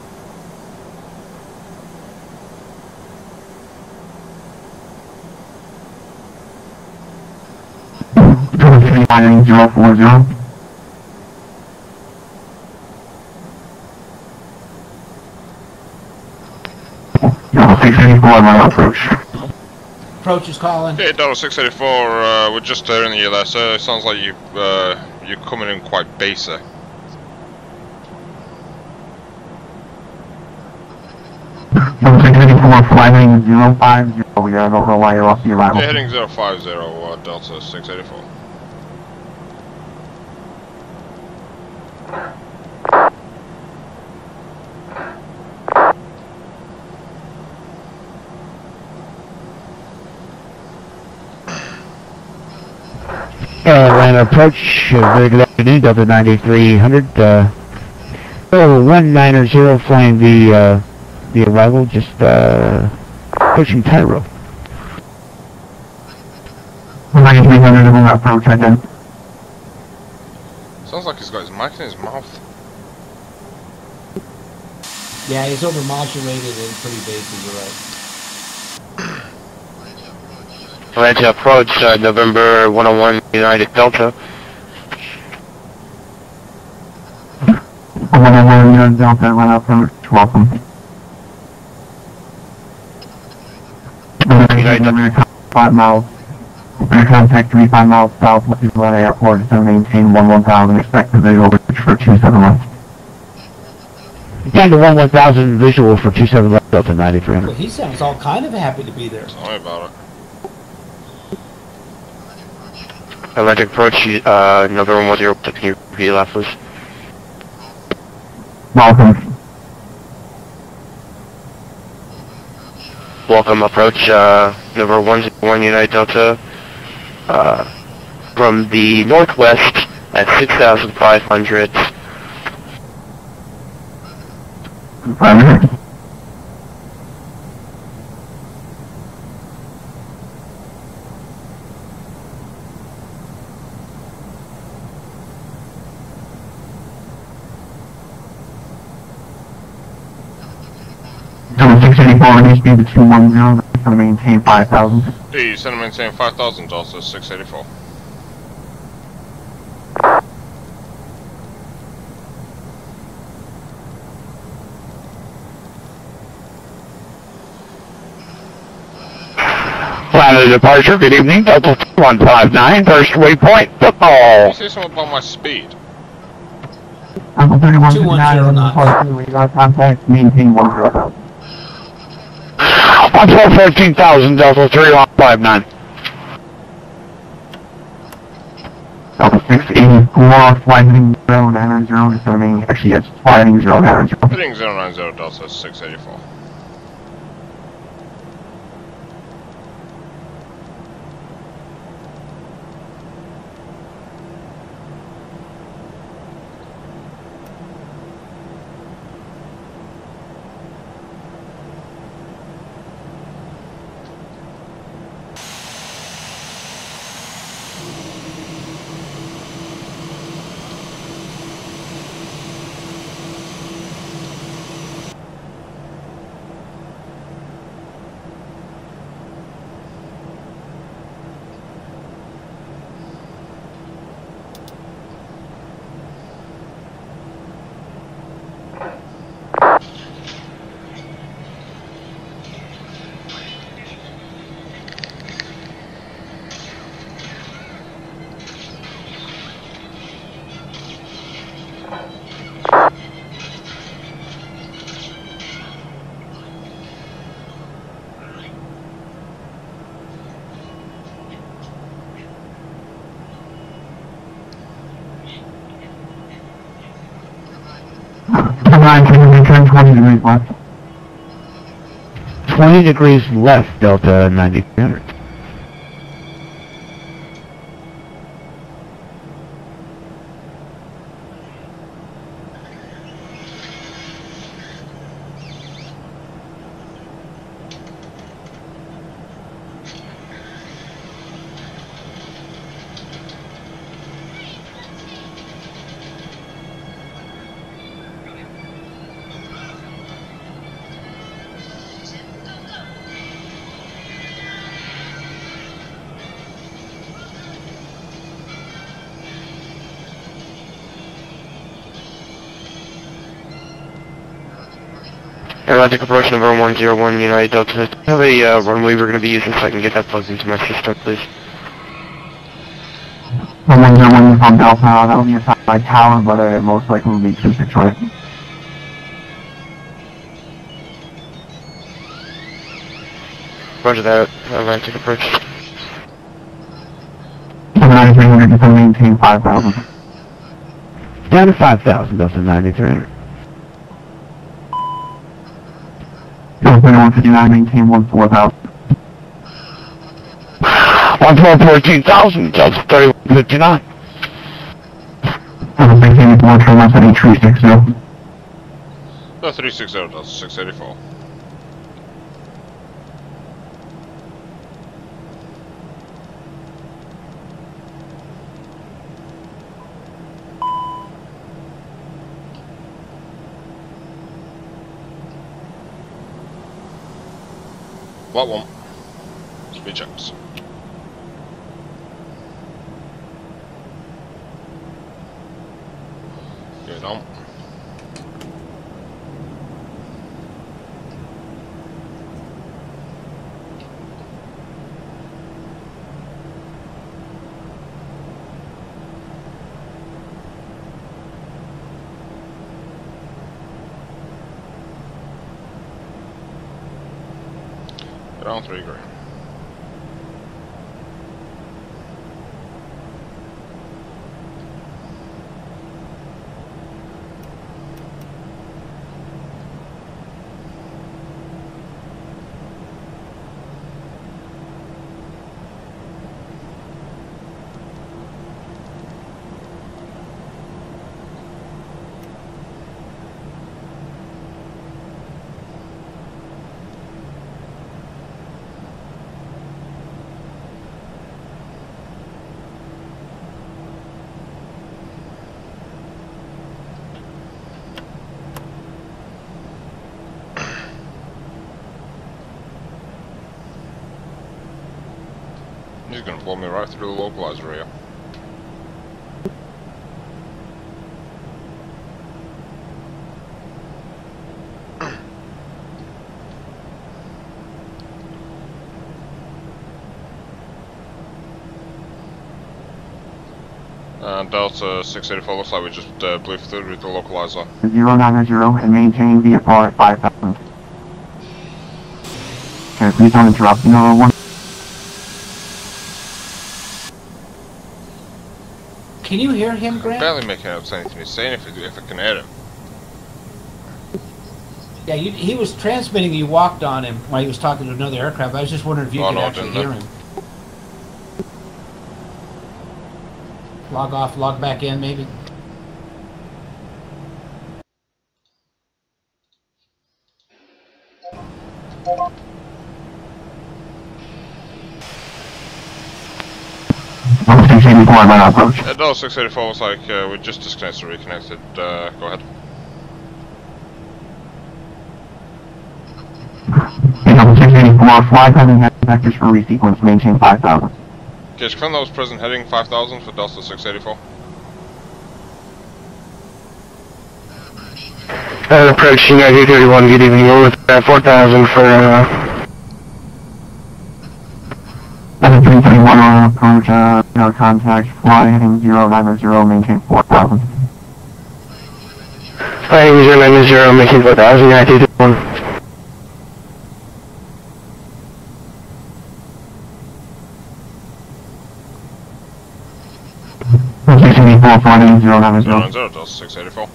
Firing 040. Yellow 684 on my approach. Approach is calling. Okay, Delta 684, we're just hearing you there, sir. It sounds like you're coming in quite basic. Yellow 684 flying 050. We are over a wire off the arrival. Okay, heading 050, Delta 684. Atlanta approach, very good afternoon, Delta 9300, 190 flying the arrival, just, pushing Tyro. 9300 on approach, then. Sounds like he's got his mic in his mouth. Yeah, he's overmodulated and pretty bassy, you're right. Atlanta approach, November 101 United Delta. 101 United Delta, Atlanta approach, welcome. United Delta. 5 miles. We're contact 35 miles southwest of Atlanta Airport, so maintain 11000, expect the visual for 27 left. 10 to 11000 visual for 27 left Delta 9300. Well, he sounds all kind of happy to be there. Tell me about it. Atlantic approach, November 10, can you repeat that please? Welcome. Welcome approach, November 101 United Delta, from the northwest at 6,500. Primary. Delta 684, needs to be the 210, that's going to maintain 5,000. D, send and maintain 5,000, Delta 684. Planet departure, good evening, Delta 159, first waypoint, football. Can you say something about my speed? Uncle 31 210 knots. we got contact, maintain 10. On 14,000, Delta 3159. Delta 684, flight heading 090, just remaining, actually it's flight heading 090. Heading 090, Delta 684. Turn 20 degrees left. 20 degrees left, Delta 9300. Atlantic approach number 101 United Delta. I have a runway we're going to be using so I can get that plugged into my system, please. 101 from Delta, that'll be a satellite tower, but it most likely will be 26 right. Roger that, Atlantic approach. 9300, just maintain 5,000. Down to 5,000, Delta 9300. Delta 159, maintain 14,000. 14,000, Delta 3159. Maintain 4 turn left at 8360. Delta 360, Delta 684. Flight 1. Speed checks. on. Around 3 grand. He's gonna blow me right through the localizer area. Delta 684 looks like we just blew through with the localizer. 090 and maintain VFR at 5,000. Okay, please don't interrupt. No one. Can you hear him, I'm Grant? barely making out anything he's saying if I can hear him. Yeah, he was transmitting. You walked on him while he was talking to another aircraft. I was just wondering if you could actually hear him. Log off, log back in, maybe. No, 684 looks like we just disconnected and reconnected. Go ahead. Fly heading vectors for resequence, maintain 5,000. Okay, confirm that was present heading 5,000 for Delta 684. Approaching 231, good evening, with 4,000 for 331 on approach, no contact, fly heading 090, maintain 4,000. Flying 090, maintain 4,000, 231. Flying 090. 090, Delta 684.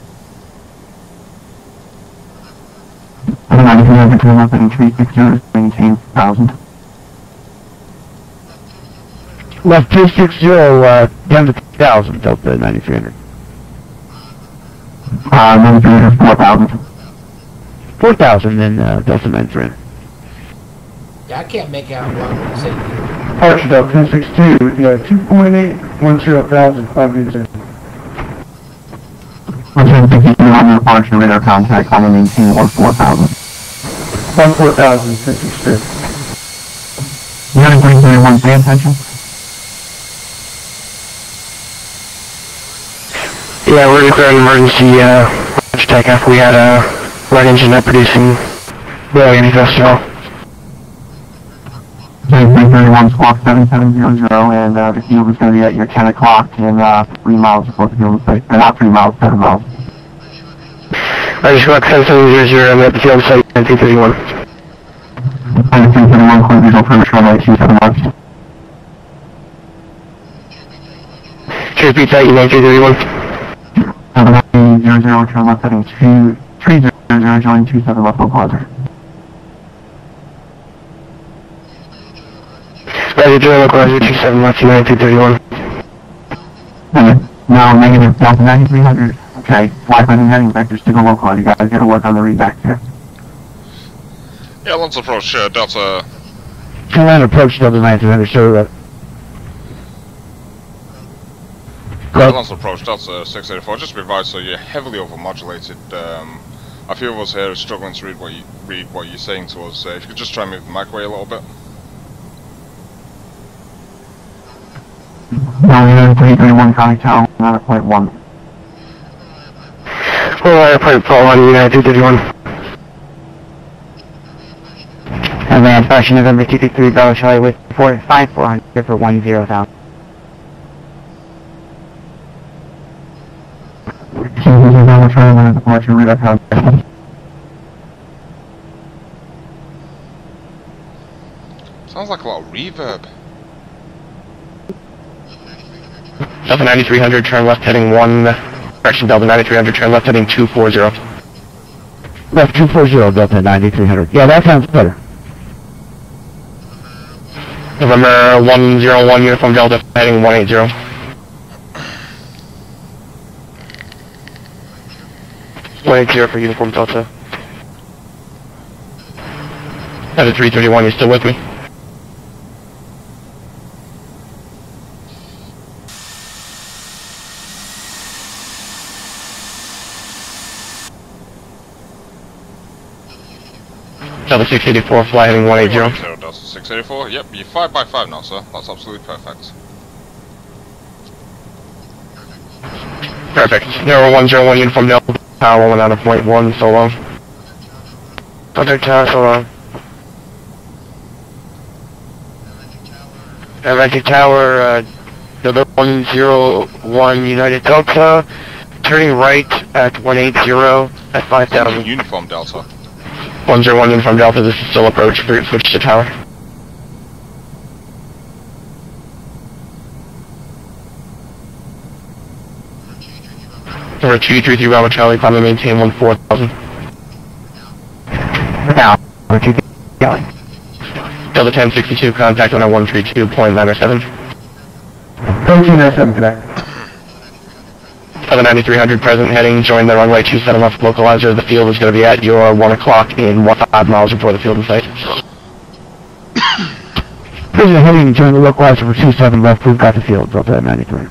Maintain 1,000. Left 260, down to 3,000, Delta 9300. 9300, 4,000. 4,000, then Delta 9300. Yeah, I can't make out what he's saying. Arch Delta 1062, 2.810,000, 5 minutes in. 150 on departure radar contact, on maintain or 4,000. 4,056. You got a 331, pay attention? Yeah, we're declaring emergency launch takeoff. We had a right engine not producing barely any thrust. 331 squawk 7700, and the field is going to be at your 10 o'clock in 3 miles before the field site. Not 3 miles, 7 miles. Roger, squawk 7700, I'm at the field site 1931. 331, clear visual for runway 27 miles. Cheers, beat site, 1931. 7900, turn left heading 2300, join 27 left localizer. Roger, join localizer 27 left, 1931. Now, negative Delta 9300. Okay, fly heading vectors to go localizer. You guys gotta work on the read back here. Yeah, let's approach Delta. Command approach Delta 9300, so Let's approach Delta 684. Just be advised, so you're heavily overmodulated. A few of us here are struggling to read what you're saying to us. If you could just try and move the mic away a little bit. Now, 331 contact tower, 9.1. Airport Paul on United 231. Advance Russian November 223 Bravo Charlie with 400 for 10,000. Sounds like a lot of reverb. Delta 9300, turn left heading 1, correction, Delta 9300, turn left heading 240. Left 240, Delta 9300. Yeah, that sounds better. November 101, Uniform Delta, heading 180. For Uniform Delta. At a 331, you still with me? Delta 684, fly heading 180. Delta 684, yep, you're 5x5 now, sir. That's absolutely perfect. Perfect. Tower 101, Uniform Delta, Tower 1 out of point 1, so long. Contact Tower, so long. Atlantic Tower, November 101, United Delta, turning right at 180 at 5,000. Uniform Delta. 101 Uniform Delta, this is still approach, switch to Tower. Number 233 Bravo Charlie, climb and maintain 14,000. Now, what you going? Delta 1062, contact on a 132.97. 1307 connect. Delta 9300 present, heading, join the runway 27 left localizer. The field is going to be at your 1 o'clock in 5 miles before the field in sight. Prisoner heading, join the localizer for 27 left, we've got the field, Delta 93.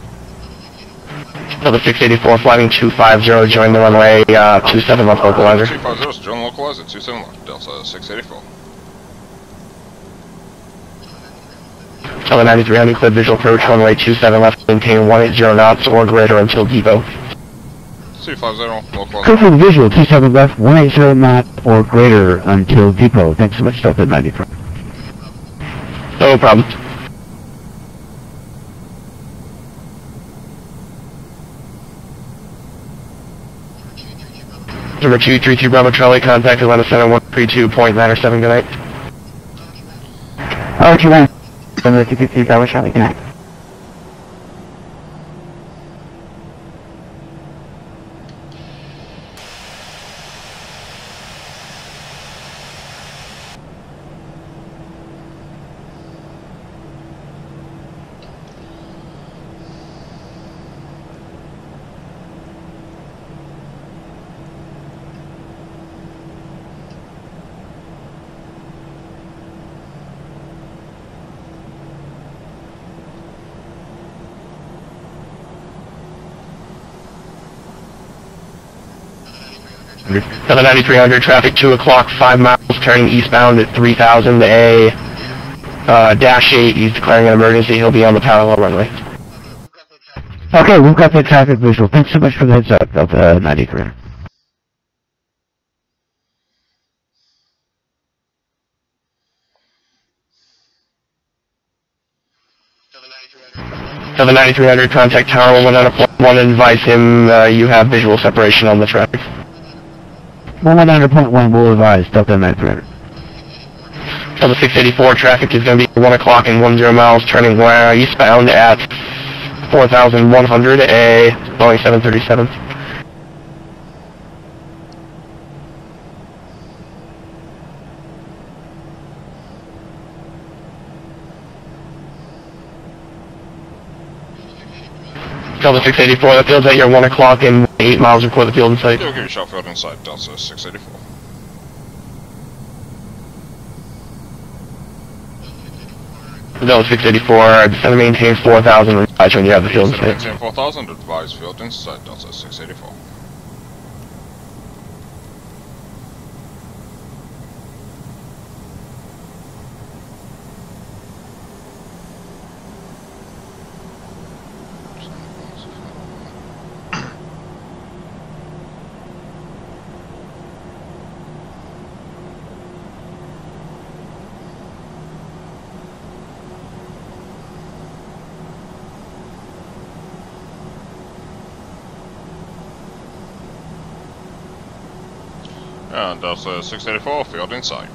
Delta 684, flying 250, join the runway 27 left localizer. 250, join localizer, 27 left, Delta 684. Delta 9300, cleared visual approach, runway 27 left, maintain 180 knots or greater until depot. 250, localizer. Clear for the visual, 27 left, 180 knot or greater until depot. Thanks so much, Delta 93. No problem. Number 233 Bravo Charlie, contact Atlanta Center 132.97, good night. Archie 1, number 253 Bravo Charlie, good night. Delta 9300, traffic 2 o'clock, 5 miles, turning eastbound at 3000, a dash 8, he's declaring an emergency, he'll be on the parallel runway. Okay, we've got the traffic visual. Thanks so much for the heads up, Delta 93. Delta 9300, contact Tower 1 on a point 1 and advise him you have visual separation on the traffic. 100.1 will advise, Delta 9300. Delta 684, traffic is going to be 1 o'clock and 10 miles, turning eastbound at 4100, a Boeing 737. Delta 684, the field's at your 1 o'clock and 8 miles before the field in sight. Yeah, we'll give you a shot field inside, Delta 684. Delta 684, descend and maintain 4000, advise when you have the field in sight. Maintain 4000, advise field inside, Delta 684. And Delta 684, field in sight.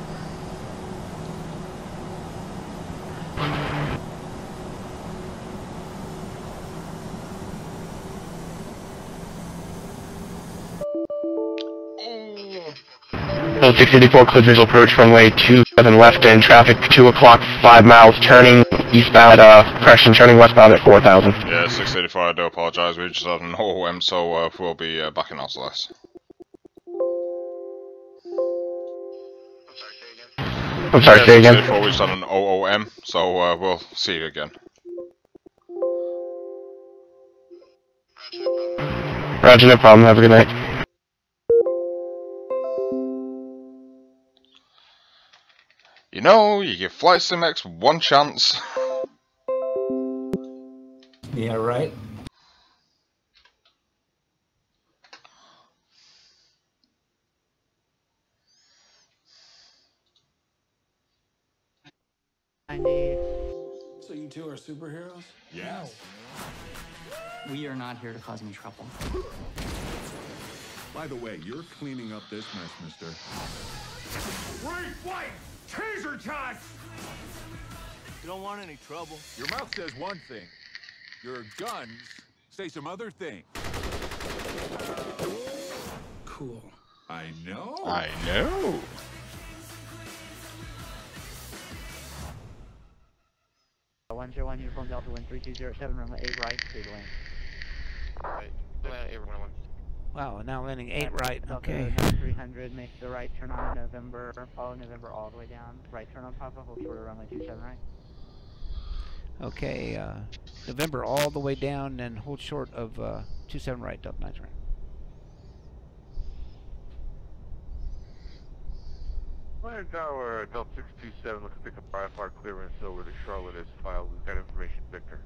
Delta 684, clear visual approach runway 27 left and traffic 2 o'clock, 5 miles, turning eastbound, correction, turning westbound at 4,000. Yeah, 684, I do apologise, we just had an OOM, so we'll be back in LCS. I'm sorry, say again? 684, we just had an OOM, so we'll see you again. Roger, no problem, have a good night. You know, you give Flight SimX one chance. Yeah, right. So you two are superheroes? Yes. We are not here to cause any trouble. By the way, you're cleaning up this mess, mister. Great white! Taser time! You don't want any trouble. Your mouth says one thing. Your guns say some other thing. Cool. I know. I know. One zero one uniform Delta Wind 3207 runway 8 right, clear to land. Right, land 811. Wow, now landing 8 right. Okay. 300, make the right turn on November, follow November all the way down. Right turn on Papa, hold short of runway 27 right. Okay, November all the way down and hold short of 27 right, Delta 9 right. Land Tower, Delta 627, looks to pick up IFR clearance over to Charlotte as filed. We've got information, Victor.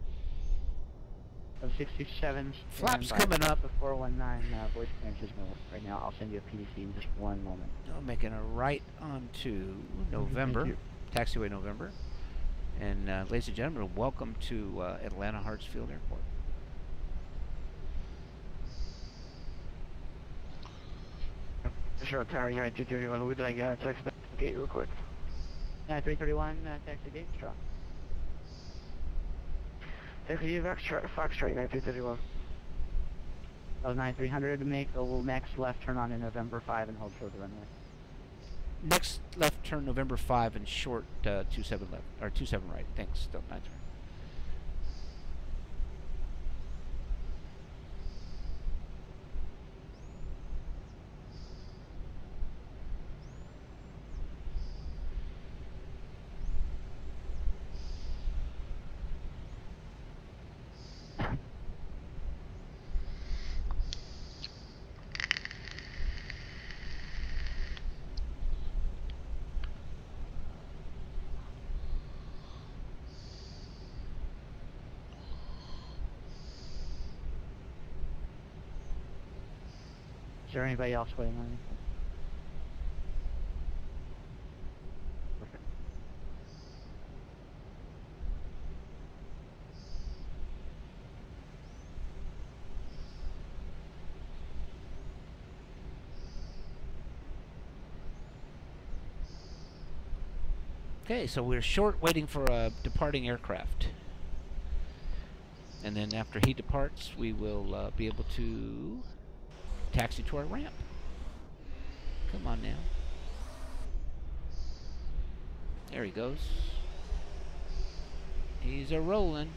627. Flaps coming up. The 419, voice clearance is no right now. I'll send you a PDC in just one moment. I'm making a right onto November, taxiway November. And ladies and gentlemen, welcome to Atlanta Hartsfield Airport. Sure, Tower, you're at 231. We'd like to text the gate real quick. 331, text the gate, strong. Text you, Foxtrot, 9331. 9300 to make a little next left turn on in November 5 and hold short the runway. Next left turn November 5 and short 27 left, or 27 right. Thanks, Delta 9 right. Is there anybody else waiting on you? Perfect. Okay, so we're short waiting for a departing aircraft. And then after he departs, we will be able to taxi to our ramp. Come on now. There he goes. He's a rolling.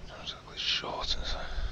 That was ugly short, isn't it?